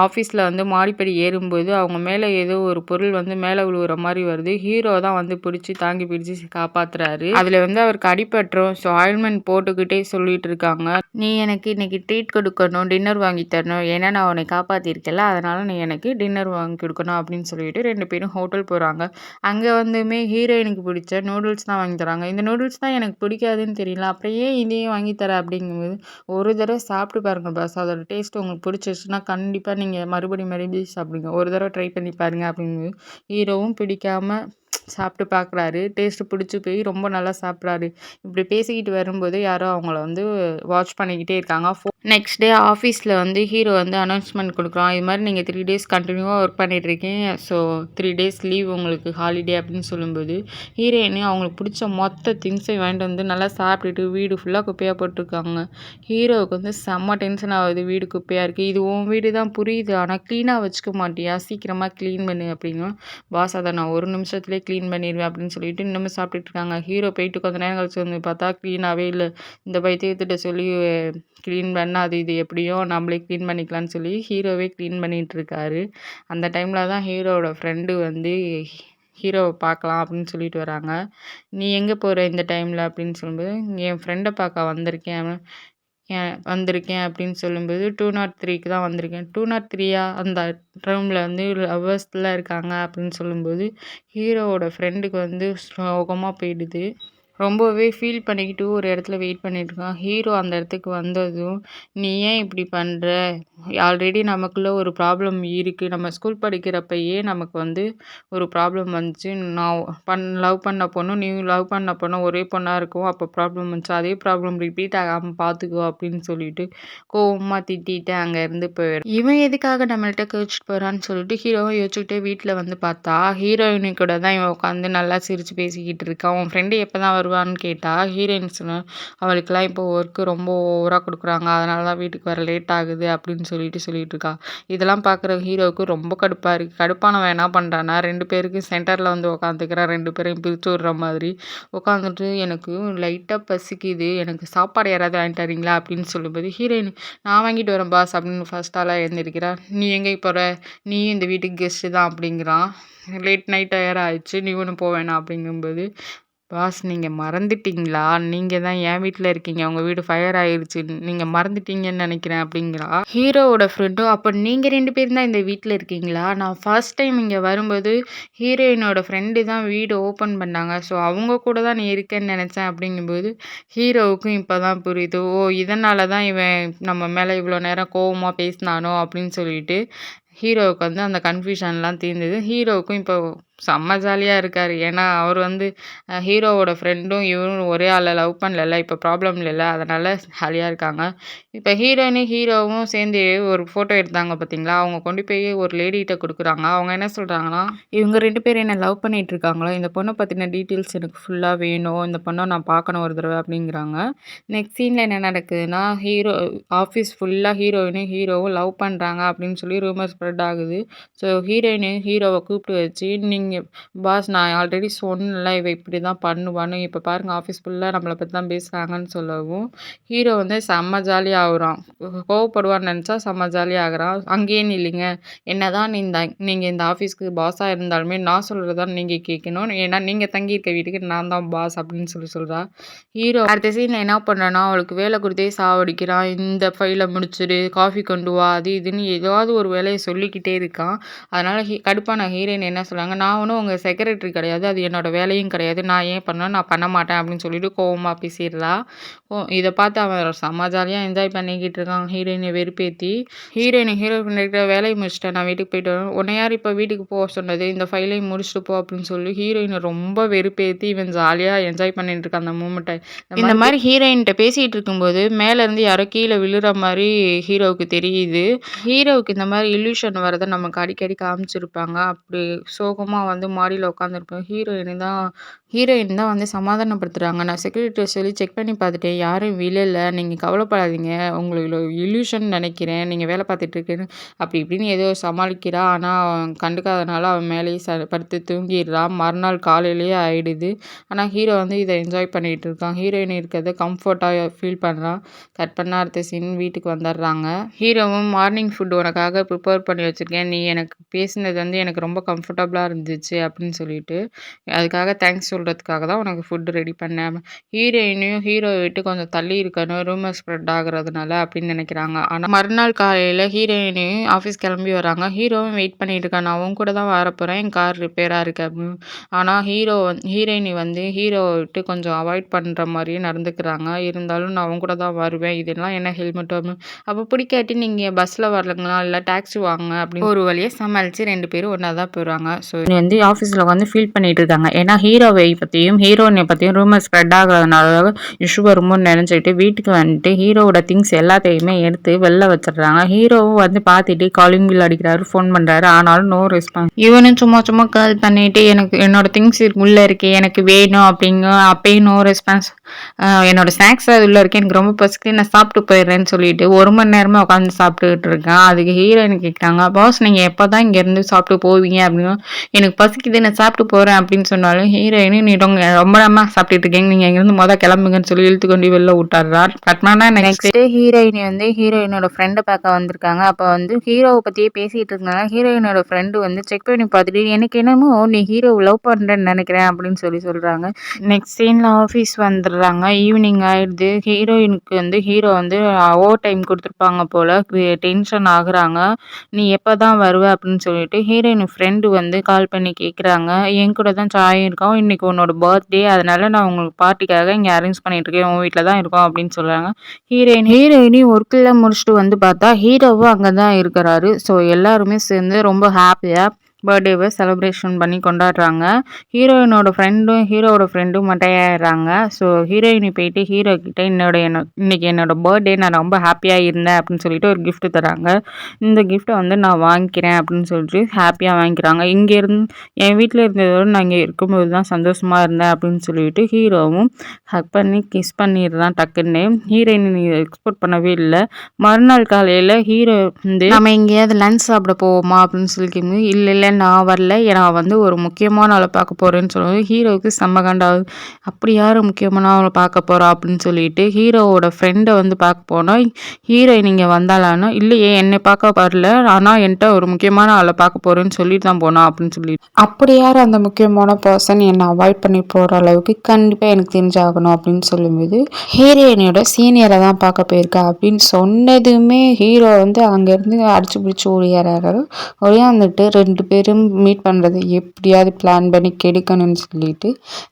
Speaker 1: ஆஃபீஸ்ல வந்து மாடிப்படி ஏறும்போது அவங்க மேல ஏதோ ஒரு பொருள் வந்து மேல விழுவுற மாரி வருது. ஹீரோ தான் வந்து பிடிச்சு தாங்கி பிடிச்சு காப்பாத்துறாரு. அதுல வந்து அவருக்கு அடிபட்டுரும். ஸோ ஆயில்மெண்ட் போட்டுக்கிட்டே சொல்லிட்டு இருக்காங்க, "நீ எனக்கு இன்னைக்கு ட்ரீட் குடுக்கணும். டின்னர் வாங்கி தரணும். ஏன்னா நான் உன்னை காப்பாத்தியிருக்கேன்ல. அதனால நீ எனக்கு டின்னர் வாங்கி குடுக்கணும்" அப்படின்னு சொல்லிட்டு 2 பேரும் ஹோட்டல் போறாங்க. அங்க வந்துமே ஹீரோயினுக்கு பிடிச்ச நூடுல்ஸ் தான் வாங்கி தராங்க. "இந்த நூடுல்ஸ் தான் எனக்கு பிடிக்காதுன்னு தெரியல. அப்புறம் ஏன் இதையும் வாங்கி தர?" அப்படிங்கும்போது, "ஒரு தடவ சாப்பிட்டு பாருங்க பாஸ். அதோட டேஸ்ட் உங்களுக்கு பிடிச்சிருச்சுன்னா கண்டிப்பா நீங்க மறுபடியும் சாப்பிடுங்க. ஒரு தடவ ட்ரை பண்ணி பாருங்க" அப்படிங்கும்போது ஹீரோவும் பிடிக்காம சாப்பிட்டு பார்க்குறாரு. டேஸ்ட் பிடிச்சு போய் ரொம்ப நல்லா சாப்பிட்றாரு. இப்படி பேசிக்கிட்டு வரும்போது யாரோ அவங்கள வந்து வாட்ச் பண்ணிக்கிட்டே இருக்காங்க. நெக்ஸ்ட் டே ஆஃபீஸில் வந்து ஹீரோ வந்து அனௌன்ஸ்மெண்ட் குடுக்குறான். இது மாரி "நீங்க 3 டேஸ் கன்டினியூவா ஒர்க் பண்ணிட்டுருக்கீங்க. ஸோ 3 டேஸ் லீவ் உங்களுக்கு ஹாலிடே" அப்படின்னு சொல்லும்போது, ஹீரோயினி அவங்களுக்கு பிடிச்ச மொத்த திங்ஸையும் வாங்கிட்டு வந்து நல்லா சாப்பிட்டுட்டு வீடு ஃபுல்லா குப்பையா போட்டுருக்காங்க. ஹீரோவுக்கு வந்து செம்ம டென்ஷன் ஆகுது. வீடு குப்பையா இருக்கு. "இது உன் வீடு தான் புரியுது. ஆனா கிளீனா வச்சுக்க மாட்டியா? சீக்கிரமா கிளீன் பண்ணு" அப்படிங்கும். "பாஸ் அத நான் 1 நிமிஷத்துலயே கிளீன் பண்ணிருவேன்" அப்படின்னு சொல்லிட்டு இன்னமும் சாப்பிட்டுட்டு இருக்காங்க. ஹீரோ போயிட்டு கொஞ்ச நேரம் கழிச்சு வந்து பார்த்தா கிளீனாவே இல்ல. இந்த பைத்தியத்திட்ட சொல்லி கிளீன் பண்ணா அது இது எப்படியோ நம்மளே கிளீன் பண்ணிக்கலாம்னு சொல்லி ஹீரோவே கிளீன் பண்ணிட்டு இருக்காரு. அந்த டைம்ல தான் ஹீரோவோட ஃப்ரெண்டு வந்து ஹீரோவ பார்க்கலாம் அப்படின்னு சொல்லிட்டு வராங்க. "நீ எங்க போற இந்த டைம்ல?" அப்படின்னு சொல்லும்போது, "என் ஃப்ரெண்ட பார்க்க வந்திருக்கேன். வந்திருக்கேன்" அப்படின்னு சொல்லும்போது, 203க்கு தான் வந்திருக்கேன். 203யா? அந்த ரூம்ல வந்து லவ்வர்ஸ்லாம் இருக்காங்க அப்படின்னு சொல்லும்போது, ஹீரோவோட ஃப்ரெண்டுக்கு வந்து சோகமா போயிடுது. ரொம்பவே ஃபீல் பண்ணிக்கிட்டு ஒரு இடத்துல வெயிட் பண்ணிட்டுருக்கான். ஹீரோ அந்த இடத்துக்கு வந்ததும், "நீ ஏன் இப்படி பண்ற? ஆல்ரெடி நமக்குள்ள ஒரு ப்ராப்ளம் இருக்கு. நம்ம ஸ்கூல் படிக்கிறப்பயே நமக்கு வந்து ஒரு ப்ராப்ளம் வந்துச்சு. நான் லவ் பண்ண பொண்ணும், நீ லவ் பண்ண பொண்ணும் ஒரே பொண்ணா இருக்கவும் அப்போ ப்ராப்ளம் வந்துச்சு. அதே ப்ராப்ளம் ரிப்பீட் ஆகாம பார்த்துக்கோ" அப்படின்னு சொல்லிட்டு கோவமா திட்டிட்டு அங்கேருந்து போயிடுறான். இவன் எதுக்காக நம்மள்ட்ட கோவிச்சுட்டு போறான்னு சொல்லிட்டு ஹீரோவும் யோசிச்சுக்கிட்டே வீட்ல வந்து பார்த்தா, ஹீரோயினி கூட தான் இவன் உட்காந்து நல்லா சிரிச்சு பேசிக்கிட்டு இருக்கான். "உன் ஃப்ரெண்டு எப்பதான் வருவான்?" வருவான்னு கேட்டா, ஹீரோயின் சொன்னா, "அவளுக்கெல்லாம் இப்போ ஒர்க் ரொம்ப ஓவரா குடுக்குறாங்க. அதனால தான் வீட்டுக்கு வர லேட் ஆகுது." அப்படின்னு சொல்லிட்டு இருக்கா. இதெல்லாம் பார்க்குற ஹீரோவுக்கு ரொம்ப கடுப்பா இருக்கு. கடுப்பானவன் என்ன பண்றான்னா, 2 பேருக்கு சென்டர்ல வந்து உட்காந்துக்கிறான். 2 பேரையும் பிரிச்சு விடுற மாதிரி. உட்காந்துட்டு, "எனக்கு லைட்டா பசிக்குது. எனக்கு சாப்பாடு யாராவது வாங்கிட்டு வரீங்களா?" அப்படின்னு சொல்லும்போது, ஹீரோயின், "நான் வாங்கிட்டு வரேன் பாஸ்" அப்படின்னு ஃபர்ஸ்ட் ஆளா எழுந்திரிக்கிறா. "நீ எங்கேயும் போற? நீயும் இந்த வீட்டுக்கு கெஸ்ட்டு தான்" அப்படிங்கிறான். லேட் நைட் வேற ஆயிடுச்சு. "நீ ஒண்ணும் போ வேணாம்" அப்படிங்கும்போது, "பாஸ் நீங்க மறந்துட்டீங்களா? நீங்க தான் என் வீட்ல இருக்கீங்க. உங்க வீடு ஃபயர் ஆயிருச்சு. நீங்க மறந்துட்டீங்கன்னு நெனைக்கிறேன்" அப்படிங்கிறா. ஹீரோவோட ஃப்ரெண்டும், "அப்ப நீங்க 2 பேரும் தான் இந்த வீட்ல இருக்கீங்களா? நான் ஃபர்ஸ்ட் டைம் இங்க வரும்போது ஹீரோயினோட ஃப்ரெண்டு தான் வீடு ஓப்பன் பண்ணாங்க. ஸோ அவங்க கூட தான் நீ இருக்கேன்னு நெனச்சேன்" அப்படிங்கும்போது, ஹீரோவுக்கும் இப்ப தான் புரியுது. "ஓ! இதனால தான் இவன் நம்ம மேல இவ்ளோ நேரம் கோவமா பேசினானோ" அப்படின்னு சொல்லிட்டு, ஹீரோவுக்கு வந்து அந்த கன்ஃப்யூஷன்லாம் தீர்ந்தது. ஹீரோவுக்கும் இப்போ செம்ம ஜாலியா இருக்காரு. ஏன்னா, அவரு வந்து ஹீரோவோட ஃப்ரெண்டும் இவரும் ஒரே ஆள லவ் பண்ணலல்ல. இப்ப ப்ராப்ளம் இல்லல்ல. அதனால ஜாலியா இருக்காங்க. இப்ப ஹீரோயினும், ஹீரோவும் சேர்ந்து ஒரு ஃபோட்டோ எடுத்தாங்க பார்த்தீங்களா? அவங்க கொண்டு போய் ஒரு லேடிட்ட குடுக்குறாங்க. அவங்க என்ன சொல்றாங்கன்னா, "இவங்க 2 பேரும் என்ன லவ் பண்ணிட்டு இருக்காங்களா? இந்த பொண்ண பத்தின டீட்டெயில்ஸ் எனக்கு ஃபுல்லா வேணும். இந்த பொண்ண நான் பார்க்கணும் ஒரு தடவ" அப்படிங்கிறாங்க. நெக்ஸ்ட் சீன்ல என்ன நடக்குதுன்னா, ஆஃபீஸ் ஃபுல்லா ஹீரோயினும், ஹீரோவும் லவ் பண்றாங்க அப்படின்னு சொல்லி ரூமர் ஸ்ப்ரெட் ஆகுது. ஸோ ஹீரோயினையும் ஹீரோவ கூப்பிட்டு வச்சு, "நீங்க பாஸ் நான் ஆல்ரெடி சொன்னேன்ல, இவ இப்படிதான் பண்ணுவான்னு. இப்ப பாருங்க ஆஃபீஸ் ஃபுல்லா நம்மள பத்தி தான் பேசுறாங்கன்னு" சொல்லவும், ஹீரோ வந்து செம்ம ஜாலியா ஆகுறான். கோவப்படுவான்னு நெனச்சா செம்ம ஜாலியா ஆகுறான். "அங்கேயே நில்லுங்க. என்னதான் நீங்க இந்த ஆஃபீஸ்க்கு பாஸா இருந்தாலுமே, நான் சொல்றத தான் நீங்க கேட்கணும். ஏன்னா நீங்க தங்கியிருக்க வீட்டுக்கு நான் தான் பாஸ்" அப்படின்னு சொல்றா. ஹீரோ அடுத்த சீன்ல என்ன பண்றான்னா, அவளுக்கு வேலை குடுத்தே சாவடிக்கிறான். "இந்த ஃபைல முடிச்சுடு, காஃபி கொண்டு வா" அது இதுன்னு ஏதாவது ஒரு வேலைய சொல்லிக்கிட்டே இருக்கான். அதனால கடுப்பான ஹீரோயின் என்ன சொல்றாங்க, "நான் ஒண்ணும் உங்க செக்ரட்டரி கிடையாது. அது என்னோட வேலையும் கிடையாது. நான் ஏன் பண்ணணும்? நான் பண்ண மாட்டேன்" அப்படின்னு சொல்லிட்டு கோவமா பேசிர்றா. இத பார்த்து அவன் செம்ம ஜாலியா என்ஜாய் பண்ணிக்கிட்டு இருக்கான் ஹீரோயின வெறுப்பேத்தி. ஹீரோ பண்ணிருக்கிற வேலைய முடிச்சுட்டேன். நான் வீட்டுக்கு போயிட்டு வரேன். "உன்ன யார் இப்ப வீட்டுக்கு போ சொன்னது? இந்த ஃபைலையும் முடிச்சுட்டு போ" அப்படின்னு சொல்லி ஹீரோயின ரொம்ப வெறுப்பேத்தி இவன் ஜாலியா என்ஜாய் பண்ணிட்டு இருக்கான் அந்த மூமெண்ட்ட. இந்த மாரி ஹீரோயின்ட்ட பேசிட்டு இருக்கும்போது, மேல இருந்து யாரோ கீழ விழுற மாரி ஹீரோவுக்கு தெரியுது. ஹீரோவுக்கு இந்த மாரி இல்யூஷன் வரத நமக்கு அடிக்கடி காமிச்சிருப்பாங்க. அப்படி சோகமா வந்து மாடியில உட்காந்துருப்போம். ஹீரோயின் தான் வந்து சமாதானப்படுத்துறாங்க. "நான் செக்யூரிட்டிட்ட சொல்லி செக் பண்ணி பார்த்துட்டேன். யாரும் விழல. நீங்க கவலைப்படாதீங்க. உங்களுக்கு இல்யூஷன் நெனைக்கிறேன். நீங்க வேலை பார்த்துட்டு இருக்கேன்னு" அப்படி இப்படின்னு ஏதோ சமாளிக்கிறா. ஆனா அவன் கண்டுக்காதனால அவன் மேலேயே படுத்து தூங்கிர்றான். மறுநாள் காலையிலேயே ஆயிடுது. ஆனா ஹீரோ வந்து இத என்ஜாய் பண்ணிட்டு இருக்கான். ஹீரோயின் இருக்கிறத கம்ஃபர்ட்டா ஃபீல் பண்றான். கட் பண்ணா அடுத்த சீன் வீட்டுக்கு வந்துடுறாங்க. ஹீரோவும், "மார்னிங் ஃபுட் உனக்காக ப்ரிப்பேர் பண்ணி வச்சிருக்கேன். நீ எனக்கு பேசினது வந்து எனக்கு ரொம்ப கம்ஃபர்டபுளா இருந்துச்சு" அப்படின்னு சொல்லிட்டு, "அதுக்காக தேங்க்ஸ் சொல்றதுக்காக தான் உனக்கு ஃபுட் ரெடி பண்ணேன்." ஹீரோயினையும் ஹீரோவ விட்டு கொஞ்சம் தள்ளி இருக்கணும். ரூமர் ஸ்ப்ரெட் ஆகுறதுனால அப்படின்னு நினைக்கிறாங்க. ஆனா மறுநாள் காலையில ஹீரோயினையும் ஆஃபீஸ் கிளம்பி வராங்க. ஹீரோவும் வெயிட் பண்ணிட்டு இருக்கான். "நான் உன் கூட தான் வரப்போறேன். என் கார் ரிப்பேரா இருக்கு" அப்படின்னு. ஆனா ஹீரோயினி வந்து ஹீரோவ விட்டு கொஞ்சம் அவாய்ட் பண்ற மாரியே நடந்துக்கிறாங்க. இருந்தாலும், "நான் உன் கூட தான் வருவேன். இதெல்லாம் என்ன ஹெல்மெட்" அப்படின்னு. "அப்ப பிடிக்காட்டி நீங்க பஸ்ல வரலங்களா? இல்ல டாக்ஸி வாங்க" அப்படின்னு ஒரு வழியா சமாளிச்சு 2 பேரும் ஒண்ணா தான் போறாங்க. ஸோ வந்து ஆஃபீஸ்ல உட்காந்து ஃபீல் பண்ணிட்டு இருக்காங்க. ஏன்னா ஹீரோவை பத்தியும், ஹீரோயின பத்தியும் ரூமர் ஸ்ப்ரெட் ஆகுறதுனால இஷ்யூ வருமோன்னு நெனச்சுட்டு வீட்டுக்கு வந்துட்டு ஹீரோவோட திங்ஸ் எல்லாத்தையுமே எடுத்து வெளில வச்சுடுறாங்க. ஹீரோவும் வந்து பார்த்துட்டு காலிங் பெல் அடிக்கிறாரு, ஃபோன் பண்றாரு. ஆனாலும் நோ ரெஸ்பான்ஸ். இவனும் சும்மா சும்மா கால் பண்ணிட்டு, "எனக்கு என்னோட திங்ஸ் உள்ள இருக்கு. எனக்கு வேணும்" அப்படிங்க. அப்பயும் நோ ரெஸ்பான்ஸ். "என்னோட ஸ்நாக்ஸ் அது உள்ள இருக்கு. எனக்கு ரொம்ப பசிக்குது. நான் சாப்பிட்டு போயிடுறேன்னு" சொல்லிட்டு 1 மணி நேரமா உட்காந்து சாப்பிட்டுக்கிட்டு இருக்கான். அதுக்கு ஹீரோயின் கேட்குறாங்க, "பாஸ் நீங்க எப்பதான் இங்கேருந்து சாப்பிட்டு போவீங்க?" அப்படின்னு. "எனக்கு பசிக்குது. நான் சாப்பிட்டு போறேன்" அப்படின்னு சொன்னாலும் ஹீரோயினும், "நீ ரொம்ப நேரமா சாப்பிட்டுட்டு இருக்கீங்க. நீங்க இங்கிருந்து கிளம்புங்கன்னு" சொல்லி இழுத்து கொண்டு வெளில விட்டுர்றா. கட் பண்ணா நெக்ஸ்ட் டே ஹீரோயினி வந்து ஹீரோயினோட ஃப்ரெண்ட பார்க்க வந்திருக்காங்க. அப்ப வந்து ஹீரோவ பத்தியே பேசிட்டு இருந்தாங்க. ஹீரோயினோட ஃப்ரெண்டு வந்து செக் பண்ணி பார்த்துட்டு, "எனக்கு என்னமோ நீ ஹீரோவ லவ் பண்றேன்னு நெனைக்கிறேன்" அப்படின்னு சொல்றாங்க. நெக்ஸ்ட் சீன்ல ஆஃபீஸ் வந்துடுறாங்க. ஈவினிங் ஆயிடுது. ஹீரோயினுக்கு வந்து ஹீரோ வந்து ஓவர் டைம் குடுத்துருப்பாங்க போல. டென்ஷன் ஆகுறாங்க. "நீ எப்பதான் வருவ?" அப்படின்னு சொல்லிட்டு ஹீரோயின் ஃப்ரெண்டு வந்து கால் பண்ணி கேட்குறாங்க. "என் கூட தான் சாயும் இருக்கான். இன்னைக்கு உன்னோட பர்த்டே. அதனால நான் உங்களுக்கு பார்ட்டிக்காக இங்க அரேஞ்ச் பண்ணிட்டு இருக்கேன். உன் வீட்ல தான் இருக்கோம்" அப்படின்னு சொல்றாங்க. ஹீரோயினி ஒர்க்லாம் முடிச்சுட்டு வந்து பார்த்தா, ஹீரோவும் அங்க தான் இருக்கிறாரு. ஸோ எல்லாருமே சேர்ந்து ரொம்ப ஹாப்பியா பர்த்டேவை செலிப்ரேஷன் பண்ணி கொண்டாடுறாங்க. ஹீரோவோட ஃப்ரெண்டும் மட்டையாயிடுறாங்க. ஸோ ஹீரோயினி போயிட்டு ஹீரோ கிட்ட இன்னைக்கு என்னோட பர்த்டே, நான் ரொம்ப ஹாப்பியாக இருந்தேன் அப்படின்னு சொல்லிட்டு ஒரு gift தராங்க. இந்த கிஃப்ட்டை வந்து நான் வாங்கிக்கிறேன் அப்படின்னு சொல்லிட்டு ஹாப்பியாக வாங்கிக்கிறாங்க. என் வீட்டில் இருந்ததோட நான் இங்கே இருக்கும்போது தான் சந்தோஷமாக இருந்தேன் அப்படின்னு சொல்லிட்டு ஹீரோவும் ஹக் பண்ணி கிஸ் பண்ணிடுறான் டக்குன்னு. ஹீரோயினி எக்ஸ்பெக்ட் பண்ணவே இல்லை. மறுநாள் காலையில் ஹீரோ வந்து நம்ம எங்கேயாவது லன்ச் சாப்பிட போவோமா அப்படின்னு சொல்லி கேட்கும்போது, இல்லை இல்லை நான் வரல, நான் வந்து ஒரு முக்கியமான ஆளை பார்க்க போகிறேன்னு சொல்லுவோம். ஹீரோவுக்கு செம்ம காண்டாகுது. அப்படி யார் முக்கியமான ஆளை பார்க்க போகிறா அப்படின்னு சொல்லிட்டு ஹீரோவோட ஃப்ரெண்டை வந்து பார்க்க போனோம். ஹீரோயின் இங்கே வந்தாலான்னா, இல்லையே என்னை பார்க்க வரல, ஆனால் என்கிட்ட ஒரு முக்கியமான ஆளை பார்க்க போகிறேன்னு சொல்லிட்டு தான் போனா அப்படின்னு சொல்லி. அப்படி யார் அந்த முக்கியமான பர்சன் என்னை அவாய்ட் பண்ணி போகிற அளவுக்கு கண்டிப்பாக எனக்கு தெரிஞ்சாகணும் அப்படின்னு சொல்லும்போது, ஹீரோயினோட சீனியரை தான் பார்க்க போயிருக்கா அப்படின்னு சொன்னதுமே ஹீரோ வந்து அங்கேருந்து அடிச்சு பிடிச்சி ஓடியாராரு. ஓடியாந்துட்டு 2 பேரும் மீட் பண்ணுறது எப்படியாவது பிளான் பண்ணி கெடுக்கணும்னு சொல்லிட்டு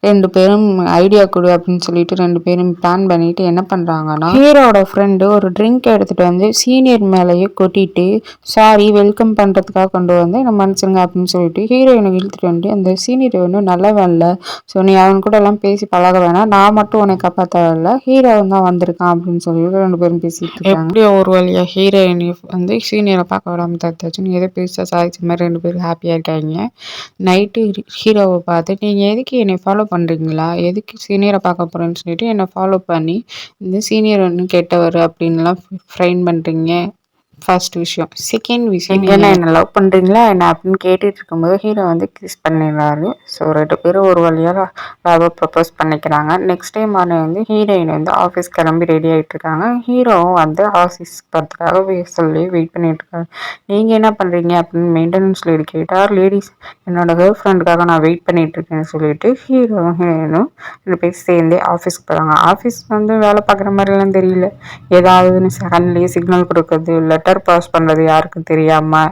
Speaker 1: 2 பேரும் ஐடியா கொடு அப்படின்னு சொல்லிட்டு 2 பேரும் பிளான் பண்ணிட்டு என்ன பண்ணுறாங்கன்னா, ஹீரோட ஃப்ரெண்டு ஒரு ட்ரிங்க் எடுத்துகிட்டு வந்து சீனியர் மேலேயே கொட்டிட்டு, சாரி வெல்கம் பண்ணுறதுக்காக கொண்டு வந்து என்ன மன்னிச்சுங்க அப்படின்னு சொல்லிட்டு ஹீரோயினை இழுத்துட்டு வந்து, அந்த சீனியர் ஒன்றும் நல்லவன் இல்லை, ஸோ நீ அவன் கூட எல்லாம் பேசி பழக வேணாம், நான் மட்டும் உன்னை காப்பாற்றல, ஹீரோவும் தான் வந்திருக்கான் அப்படின்னு சொல்லிட்டு 2 பேரும் பேசிட்டு இருக்காங்க. எப்படியோ ஒரு வழியா ஹீரோயினி வந்து சீனியரை பார்க்க விடாம தத்தாச்சுன்னு ஏதோ பெருசாக சாதிச்ச மாதிரி 2 பேரும் ஹாப்பியாக இருக்காங்க. நைட்டு ஹீரோவை பார்த்து, நீங்கள் எதுக்கு என்னை ஃபாலோ பண்ணுறீங்களா, எதுக்கு சீனியரை பார்க்க போகிறேன்னு சொல்லிட்டு என்னை ஃபாலோ பண்ணி இந்த சீனியர் ஒன்றும் கெட்டவர் அப்படின்லாம் ஃப்ரைன் பண்ணுறீங்க. ஃபர்ஸ்ட் விஷயம். செகண்ட் விஷயம், என்ன லவ் பண்ணுறீங்களா என்ன அப்படின்னு கேட்டுட்டு இருக்கும்போது ஹீரோ வந்து கிஸ் பண்ணிடுறாரு. ஸோ 2 பேரும் ஒரு வழியாக லவ் ப்ரப்போஸ் பண்ணிக்கிறாங்க. நெக்ஸ்ட் டே மார்னிங் வந்து ஹீரோயின் வந்து ஆஃபீஸ் கிளம்பி ரெடி ஆகிட்டு இருக்காங்க. ஹீரோவும் வந்து ஆஃபீஸ் போகிறதுக்காக சொல்லி வெயிட் பண்ணிட்டு இருக்காங்க. நீங்கள் என்ன பண்ணுறீங்க அப்படின்னு மெயின்டெனன்ஸ் லேடி கேட்டால், லேடிஸ் என்னோட கேர்ள் ஃப்ரெண்டுக்காக நான் வெயிட் பண்ணிட்டு இருக்கேன்னு சொல்லிட்டு ஹீரோவும் ஹீரோயினும் 2 பேர் சேர்ந்தே ஆஃபீஸ்க்கு போகிறாங்க. ஆஃபீஸ் வந்து வேலை பார்க்குற மாதிரிலாம் தெரியல, ஏதாவது செகண்ட்லேயே சிக்னல் கொடுக்குறது, லெட்டர் பாஸ் பண்ணுறது யாருக்கும் தெரியாமல்,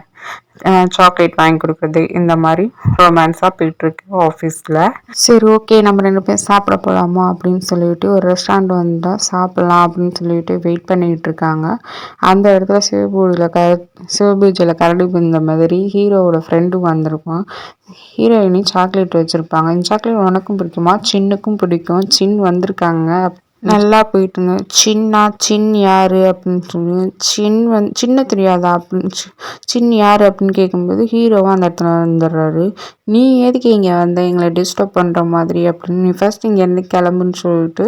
Speaker 1: சாக்லேட் வாங்கி கொடுக்குறது, இந்த மாதிரி ரொமான்ஸாக போயிட்டுருக்கு ஆஃபீஸில். சரி ஓகே நம்ம 2 பேரும் சாப்பிட போகலாமா அப்படின்னு சொல்லிட்டு ஒரு ரெஸ்டாரண்ட் வந்தால் சாப்பிட்லாம் அப்படின்னு சொல்லிட்டு வெயிட் பண்ணிகிட்டு இருக்காங்க. அந்த இடத்துல சிவபூஜையில் கரடி இந்த மாதிரி ஹீரோவோட ஃப்ரெண்டும் வந்திருப்பான். ஹீரோயினி சாக்லேட் வச்சுருப்பாங்க. இந்த சாக்லேட் உனக்கும் பிடிக்குமா, சின்னுக்கும் பிடிக்கும், சின் வந்திருக்காங்க. நல்லா போயிட்டுங்க. சின் யாரு அப்படின்னு சொல்லி, சின்ன தெரியாதா அப்படின்னு சின் யாரு அப்படின்னு கேட்கும்போது ஹீரோவும் அந்த இடத்துல வந்துடுறாரு. நீ எதுக்கு இங்கே வந்த, எங்களை டிஸ்டர்ப் பண்ணுற மாதிரி அப்படின்னு, நீ ஃபர்ஸ்ட் இங்கேருந்து கிளம்புன்னு சொல்லிட்டு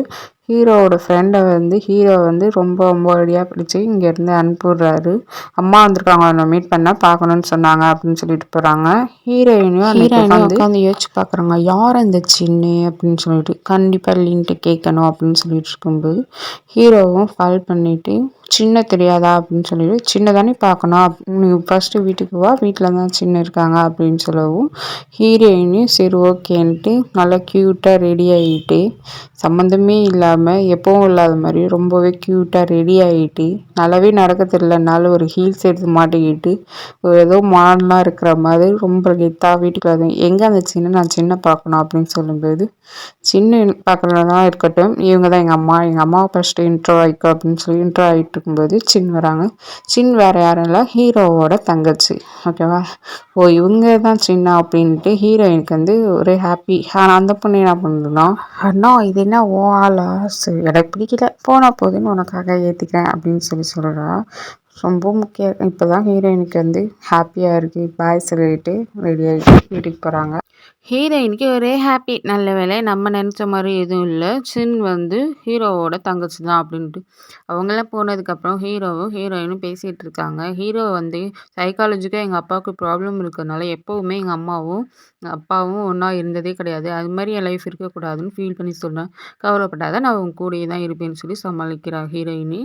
Speaker 1: ஹீரோவோட ஃப்ரெண்டை வந்து ஹீரோ வந்து ரொம்ப அடியாக பிடிச்சி இங்கேருந்து அனுப்பிடுறாரு. அம்மா வந்திருக்காங்க, அவனை மீட் பண்ண பார்க்கணுன்னு சொன்னாங்க அப்படின்னு சொல்லிட்டு போகிறாங்க. ஹீரோயினும் உட்காந்து யோசிச்சு பார்க்குறாங்க, யார் இந்த சின்னு அப்படின்னு சொல்லிட்டு, கண்டிப்பாக லின்ட்டு கேட்கணும் அப்படின்னு சொல்லிட்டு இருக்கும்போது ஹீரோவும் கால் பண்ணிவிட்டு, சின்ன தெரியாதா அப்படின்னு சொல்லிட்டு, சின்ன தானே பார்க்கணும், நீ ஃபஸ்ட்டு வீட்டுக்கு வா, வீட்டில் தான் சின்ன இருக்காங்க அப்படின்னு சொல்லவும் ஹீரோயினும் சரி ஓகேன்ட்டு நல்லா க்யூட்டாக ரெடி ஆகிட்டு, சம்மந்தமே இல்லாமல் எப்பவும் இல்லாத மாதிரி ரொம்பவே க்யூட்டாக ரெடி ஆகிட்டு, நல்லாவே நடக்க தெரியலனாலும் ஒரு ஹீல்ஸ் எடுத்து மாட்டிக்கிட்டு ஏதோ மாடலாக இருக்கிற மாதிரி ரொம்ப கெத்தாக வீட்டுக்கு வந்து, எங்கே அந்த சின்ன, நான் சின்ன பார்க்கணும் அப்படின்னு சொல்லும்போது, சின்ன பார்க்குறதா இருக்கட்டும், இவங்க தான் எங்கள் அம்மாவை ஃபஸ்ட்டு இன்ட்ரோ ஆகிக்கோ அப்படின்னு சொல்லி இன்ட்ரோ ஆகிட்டு இருக்கும்போது சின் வராங்க. சின் வேறு யாரும் இல்லை, ஹீரோவோட தங்கச்சி. ஓகேவா, ஓ இவங்க தான் சின்ன அப்படின்ட்டு ஹீரோயினுக்கு வந்து ஒரே ஹாப்பி. ஆனால் அந்த பொண்ணு என்ன பண்ணுறோம், அண்ணா இது என்ன ஓ ஆளா, சரி எனக்கு பிடிக்கல போனால் போதுன்னு உனக்காக ஏற்றிக்கிறேன் அப்படின்னு சொல்கிறா. ரொம்ப முக்கியம். இப்போ தான் ஹீரோயினுக்கு வந்து ஹாப்பியாக இருக்குது, பாய் சொல்லிட்டு ரெடி ஆகிட்டு வீட்டுக்கு போகிறாங்க. ஹீரோயினுக்கு ஒரே ஹாப்பி, நல்ல வேலை நம்ம நினச்ச மாதிரி எதுவும் இல்லை, சின் வந்து ஹீரோவோட தங்கச்சி தான் அப்படின்ட்டு. அவங்களாம் போனதுக்கப்புறம் ஹீரோவும் ஹீரோயினும் பேசிகிட்டு இருக்காங்க. ஹீரோ வந்து சைக்காலஜிக்காக எங்கள் அப்பாவுக்கு ப்ராப்ளம் இருக்கிறதுனால எப்போவுமே எங்கள் அம்மாவும் அப்பாவும் ஒன்றா இருந்ததே கிடையாது, அது மாதிரி என் லைஃப் இருக்கக்கூடாதுன்னு ஃபீல் பண்ணி சொல்கிறேன், கவலைப்படாத நான் உன் கூடயே தான் இருப்பேன்னு சொல்லி சமாளிக்கிறாள் ஹீரோயினி.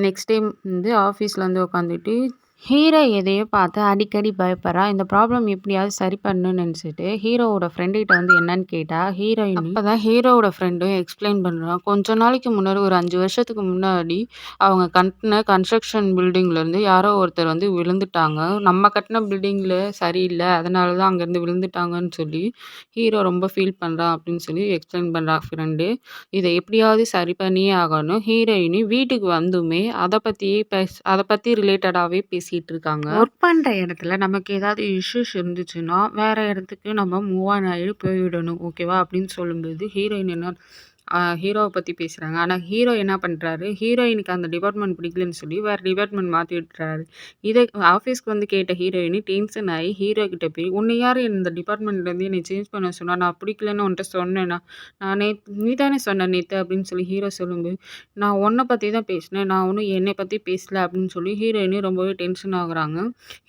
Speaker 1: நெக்ஸ்ட் டைம் வந்து ஆஃபீஸில் வந்து உட்காந்துட்டு ஹீரோ எதையோ பார்த்து அடிக்கடி பயப்படுறா. இந்த ப்ராப்ளம் எப்படியாவது சரி பண்ணணும்னு நினச்சிட்டு ஹீரோவோட ஃப்ரெண்டுகிட்ட வந்து என்னன்னு கேட்டா, ஹீரோயின் அப்பதான் ஹீரோவோட ஃப்ரெண்டும் எக்ஸ்பிளைன் பண்ணுறான். கொஞ்ச நாளைக்கு முன்னாடி ஒரு 5 வருஷத்துக்கு முன்னாடி அவங்க கட்டின கன்ஸ்ட்ரக்ஷன் பில்டிங்லேருந்து யாரோ ஒருத்தர் வந்து விழுந்துட்டாங்க. நம்ம கட்டின பில்டிங்கில் சரியில்லை, அதனால தான் அங்கேருந்து விழுந்துட்டாங்கன்னு சொல்லி ஹீரோ ரொம்ப ஃபீல் பண்ணுறான் அப்படின்னு சொல்லி எக்ஸ்பிளைன் பண்ணுறான் ஃப்ரெண்டு. இதை எப்படியாவது சரி பண்ணியே ஆகணும். ஹீரோயினி வீட்டுக்கு வந்துமே அதை பற்றி ரிலேட்டடாகவே பேசிட்டு பேசிட்டு இருக்காங்க. ஒர்க் பண்ற இடத்துல நமக்கு ஏதாவது இஷ்யூஸ் இருந்துச்சுன்னா, வேற இடத்துக்கு நம்ம மூவ் ஆன் ஆயி போயிடணும். ஓகேவா? அப்படின்னு சொல்லும்போது ஹீரோயின் என்ன ஹீரோவ பத்தி பேசுறாங்க. ஆனா ஹீரோ என்ன பண்றாரு, ஹீரோயினுக்கு அந்த டிபார்ட்மெண்ட் பிடிக்கலன்னு சொல்லி வேற டிபார்ட்மெண்ட் மாத்தி விட்டுறாரு. இத ஆஃபீஸ்க்கு வந்து கேட்ட ஹீரோயினி டென்ஷன் ஆயி ஹீரோ கிட்ட போய், "உன்ன யாரு இந்த டிபார்ட்மெண்ட்லேருந்து என்னைய சேஞ்ச் பண்ண சொன்னா? நான் பிடிக்கலன்னு உன்ட்ட சொன்னேனா? நான் நீ தானே சொன்ன நேத்து" அப்படின்னு சொல்லி ஹீரோ சொல்லும்போது, "நான் உன்ன பத்தி தான் பேசினேன். நான் ஒண்ணும் என்னைய பத்தி பேசல" அப்படின்னு சொல்லி ஹீரோயினி ரொம்பவே டென்ஷன் ஆகுறாங்க.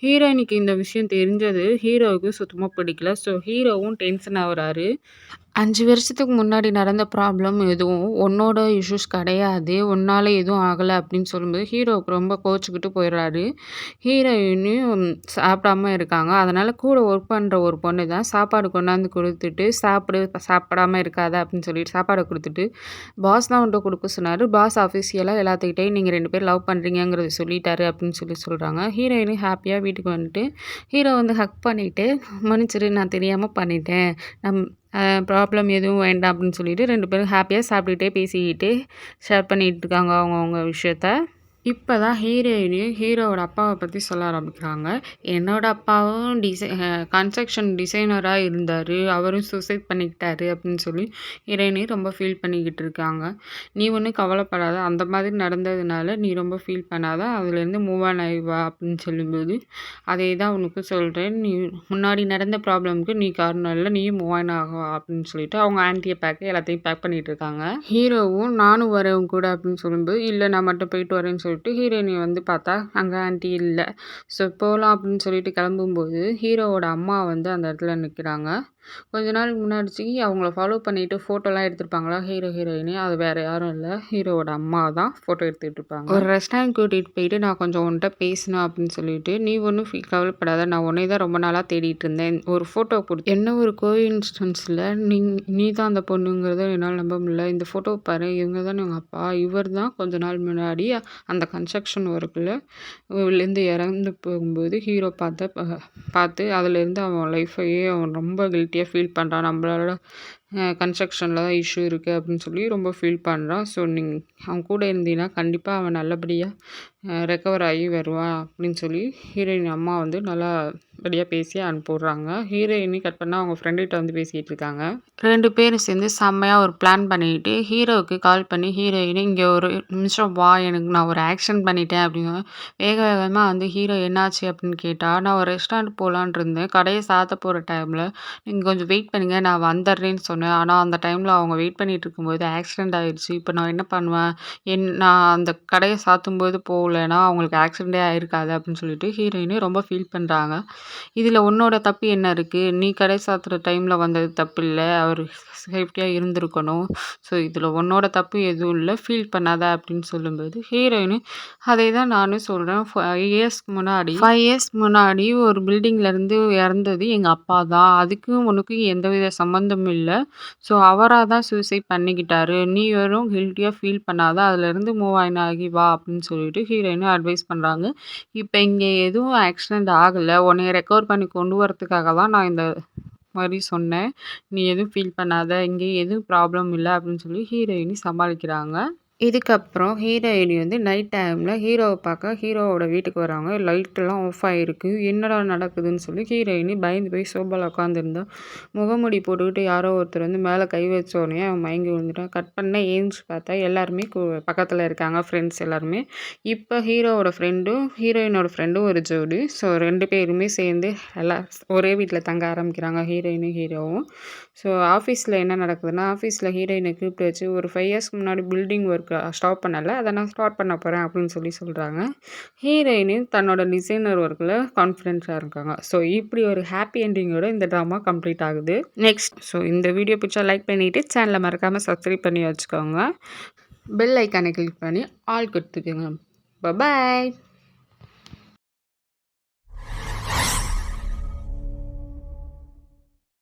Speaker 1: ஹீரோயினிக்கு இந்த விஷயம் தெரிஞ்சது ஹீரோவுக்கு சுத்தமா பிடிக்கல. ஸோ ஹீரோவும் டென்ஷன் ஆகுறாரு. 5 வருஷத்துக்கு முன்னாடி நடந்த ப்ராப்ளம் எதுவும் உன்னோட இஷ்யூஸ் கிடையாது. உன்னால எதுவும் ஆகல அப்படின்னு சொல்லும்போது, ஹீரோவுக்கு ரொம்ப கோவிச்சுக்கிட்டு போயிடுறாரு. ஹீரோயினும் சாப்பிடாம இருக்காங்க. அதனால கூட ஒர்க் பண்ற ஒரு பொண்ணு தான் சாப்பாடு கொண்டாந்து குடுத்துட்டு, "சாப்பிடு, சாப்பிடாம இருக்காத" அப்படின்னு சொல்லிட்டு சாப்பாட குடுத்துட்டு, "பாஸ் தான் உன்ட்ட குடுக்க சொன்னாரு. பாஸ் ஆஃபிஷியலா எல்லாத்துக்கிட்டயும் நீங்க 2 பேரும் லவ் பண்றீங்கங்கிறத சொல்லிட்டாரு" அப்படின்னு சொல்லி சொல்றாங்க. ஹீரோயினும் ஹேப்பியா வீட்டுக்கு வந்துட்டு, ஹீரோ வந்து ஹக் பண்ணிட்டு, "மன்னிச்சிரு நான் தெரியாம பண்ணிட்டேன். நம் ப்ராப்ளம் எதுவும் வேண்டாம்" அப்படின்னு சொல்லிட்டு 2 பேரும் ஹேப்பியா சாப்பிட்டுட்டே, பேசிக்கிட்டு ஷேர் பண்ணிட்டு இருக்காங்க அவங்கவங்க விஷயத்த. இப்பதான் ஹீரோயினி ஹீரோவோட அப்பாவ பத்தி சொல்ல ஆரம்பிக்கிறாங்க. "என்னோட அப்பாவும் கன்ஸ்ட்ரக்ஷன் டிசைனரா இருந்தாரு. அவரும் சூசைட் பண்ணிக்கிட்டாரு" அப்படின்னு சொல்லி ஹீரோயினி ரொம்ப ஃபீல் பண்ணிக்கிட்டு இருக்காங்க. "நீ ஒண்ணும் கவலைப்படாத. அந்த மாதிரி நடந்ததுனால நீ ரொம்ப ஃபீல் பண்ணாத. அதுலேருந்து மூவ் ஆன் ஆயி வா" அப்படின்னு சொல்லும்போது, "அதே தான் உனக்கும் சொல்றேன். நீ முன்னாடி நடந்த ப்ராப்ளம்க்கு நீ காரணம் இல்ல. நீயும் மூவ் ஆன் ஆக" அப்படின்னு சொல்லிட்டு அவங்க ஆன்டிய எல்லாத்தையும் பேக் பண்ணிட்டு இருக்காங்க. ஹீரோவும் "நானும் வரேன் உன் கூட" அப்படின்னு சொல்லும்போது, "இல்ல நான் மட்டும் போயிட்டு வரேன்னு" சொல்லிட்டு ஹீரோயினிய வந்து பார்த்தா, அங்க ஆன்டி இல்ல. ஸோ போலாம் அப்படின்னு சொல்லிட்டு கிளம்பும்போது, ஹீரோவோட அம்மா வந்து அந்த இடத்துல நிக்கிறாங்க. கொஞ்ச நாளுக்கு முன்னாடி அவங்கள ஃபாலோ பண்ணிட்டு ஃபோட்டோலாம் எடுத்திருப்பாங்களா ஹீரோ, ஹீரோயினி. அது வேற யாரும் இல்ல. ஹீரோவோட அம்மா தான் ஃபோட்டோ எடுத்துட்டு இருப்பாங்க. ஒரு ரெஸ்டாரண்ட் கூட்டிட்டு போயிட்டு, "நான் கொஞ்சம் உன்ட்ட பேசணும்" அப்படின்னு சொல்லிட்டு, "நீ ஒண்ணும் கவலைப்படாத. நான் உன்னைய தான் ரொம்ப நாளா தேடிட்டு இருந்தேன். ஒரு ஃபோட்டோ குடுத்து என்ன ஒரு கோஇன்சிடென்ஸ்ல நீ தான் அந்த பொண்ணுங்கிறத என்னால நம்ப முடியல. இந்த ஃபோட்டோ பாரு. இவங்க தானே உங்க அப்பா. இவர் தான் கொஞ்ச நாள் முன்னாடி அந்த கன்ஸ்ட்ரக்ஷன் ஒர்க்ல லேருந்து இறந்து போகும்போது ஹீரோ பார்த்து அதுலேருந்து அவன் லைஃப்பையே அவன் ரொம்ப கில்ட்டியா ஃபீல் பண்றான். நம்மளால கன்ஸ்ட்ரக்ஷன்ல தான் இஷ்யூ இருக்கு" அப்படின்னு சொல்லி ரொம்ப ஃபீல் பண்றான். ஸோ அவன் கூட இருந்தீன்னா கண்டிப்பா அவன் நல்லபடியா ரெக்கவர் ஆகி வருவான் அப்படின்னு சொல்லி ஹீரோயின் அம்மா வந்து நல்லபடியா பேசி அனுப்பிவிடுறாங்க. ஹீரோயினி கட் பண்ணா அவங்க ஃப்ரெண்டுகிட்ட வந்து பேசிட்டு இருக்காங்க. 2 பேரும் சேர்ந்து செம்மையா ஒரு பிளான் பண்ணிட்டு ஹீரோவுக்கு கால் பண்ணி, "ஹீரோயினி இங்க ஒரு நிமிஷம் வா. நான் ஒரு ஆக்ஷன் பண்ணிட்டேன்" அப்படின்னு வேக வேகமா வந்து ஹீரோ என்னாச்சு அப்படின்னு கேட்டா, "நான் ஒரு ரெஸ்டாரண்ட் போலான்னு இருந்தேன். கடைய சாத்த போற டைம்ல நீங்க கொஞ்சம் வெயிட் பண்ணுங்க. நான் வந்துடுறேன்னு சொன்னேன். ஆனா அந்த டைம்ல அவங்க வெயிட் பண்ணிட்டு இருக்கும்போது ஆக்சிடென்ட் ஆயிடுச்சு. இப்ப நான் என்ன பண்ணுவேன்? நான் அந்த கடைய சாத்தும்போது போகலன்னா அவங்களுக்கு ஆக்சிடென்ட்டே ஆயிருக்காது" அப்படின்னு சொல்லிட்டு ஹீரோயினி ரொம்ப ஃபீல் பண்றாங்க. "இதுல உன்னோட தப்பு என்ன இருக்கு? நீ கடை சாத்துற டைம்ல வந்தது தப்பில்ல. அவரு சேஃப்டியா இருந்திருக்கணும். ஸோ இதுல உன்னோட தப்பு எதுவும் இல்ல. ஃபீல் பண்ணாத" அப்படின்னு சொல்லும்போது, ஹீரோயினி அதே தான் நானும் சொல்றேன். 5 இயர்ஸ் முன்னாடி ஒரு பில்டிங்ல இருந்து இறந்தது எங்க அப்பா தான். அதுக்கும் உனக்கும் எந்தவித சம்மந்தமும் இல்ல. ஸோ அவரா தான் சூசைட் பண்ணிக்கிட்டாரு. நீ வெறும் கில்ட்டியா ஃபீல் பண்ணாத. அதுலேருந்து மூவ் ஆன் ஆகி வா அப்படின்னு சொல்லிட்டு ஹீரோயினும் அட்வைஸ் பண்றாங்க. "இப்ப இங்க எதுவும் ஆக்சிடென்ட் ஆகல. உன்னைய ரெக்கவர் பண்ணி கொண்டு வரதுக்காக தான் நான் இந்த மாரி சொன்னேன். நீ எதுவும் ஃபீல் பண்ணாத. இங்க எதுவும் ப்ராப்ளம் இல்ல" அப்படின்னு சொல்லி ஹீரோயினி சமாளிக்கிறாங்க. இதுக்கப்புறம் ஹீரோயினி வந்து நைட் டைம்ல ஹீரோவ பார்க்க ஹீரோவோட வீட்டுக்கு வராங்க. லைட்டெல்லாம் ஆஃப் ஆயிருக்கு. என்னடா நடக்குதுன்னு சொல்லி ஹீரோயினி பயந்து போய் சோபால உட்காந்துருந்தா, முகமூடி போட்டுக்கிட்டு யாரோ ஒருத்தர் வந்து மேல கை வச்ச உடனே அவன் மயங்கி விழுந்துட்டான். கட் பண்ண ஏந்திச்சு பார்த்தா எல்லாருமே பக்கத்துல இருக்காங்க. ஃப்ரெண்ட்ஸ் எல்லாருமே. இப்ப ஹீரோவோட ஃப்ரெண்டும், ஹீரோயினோட ஃப்ரெண்டும் ஒரு ஜோடி. ஸோ 2 பேருமே சேர்ந்து எல்லாம் ஒரே வீட்ல தங்க ஆரம்பிக்கிறாங்க. ஹீரோயினும், ஹீரோவும். ஸோ ஆஃபீஸ்ல என்ன நடக்குதுன்னா, ஆஃபீஸ்ல ஹீரோயின கூப்பிட்டு வச்சு, "ஒரு 5 இயர்ஸ்க்கு முன்னாடி பில்டிங் ஒர்க் ஸ்டாப் பண்ணல. அத நான் ஸ்டார்ட் பண்ண போறேன்" அப்படின்னு சொல்லி சொல்றாங்க. ஹீரோயினும் தன்னோட டிசைனர் ஒர்க்ல கான்ஃபிடென்ட்டா இருக்காங்க. ஸோ இப்படி ஒரு ஹாப்பி எண்டிங்கோட இந்த ட்ராமா கம்ப்ளீட் ஆகுது. இந்த வீடியோ பிடிச்சா லைக் பண்ணிட்டு, சேனல மறக்காம சப்ஸ்கிரைப் பண்ணி வச்சுக்கோங்க. பெல் ஐகானை கிளிக் பண்ணி ஆல் கொடுத்துக்கோங்க. பாய்.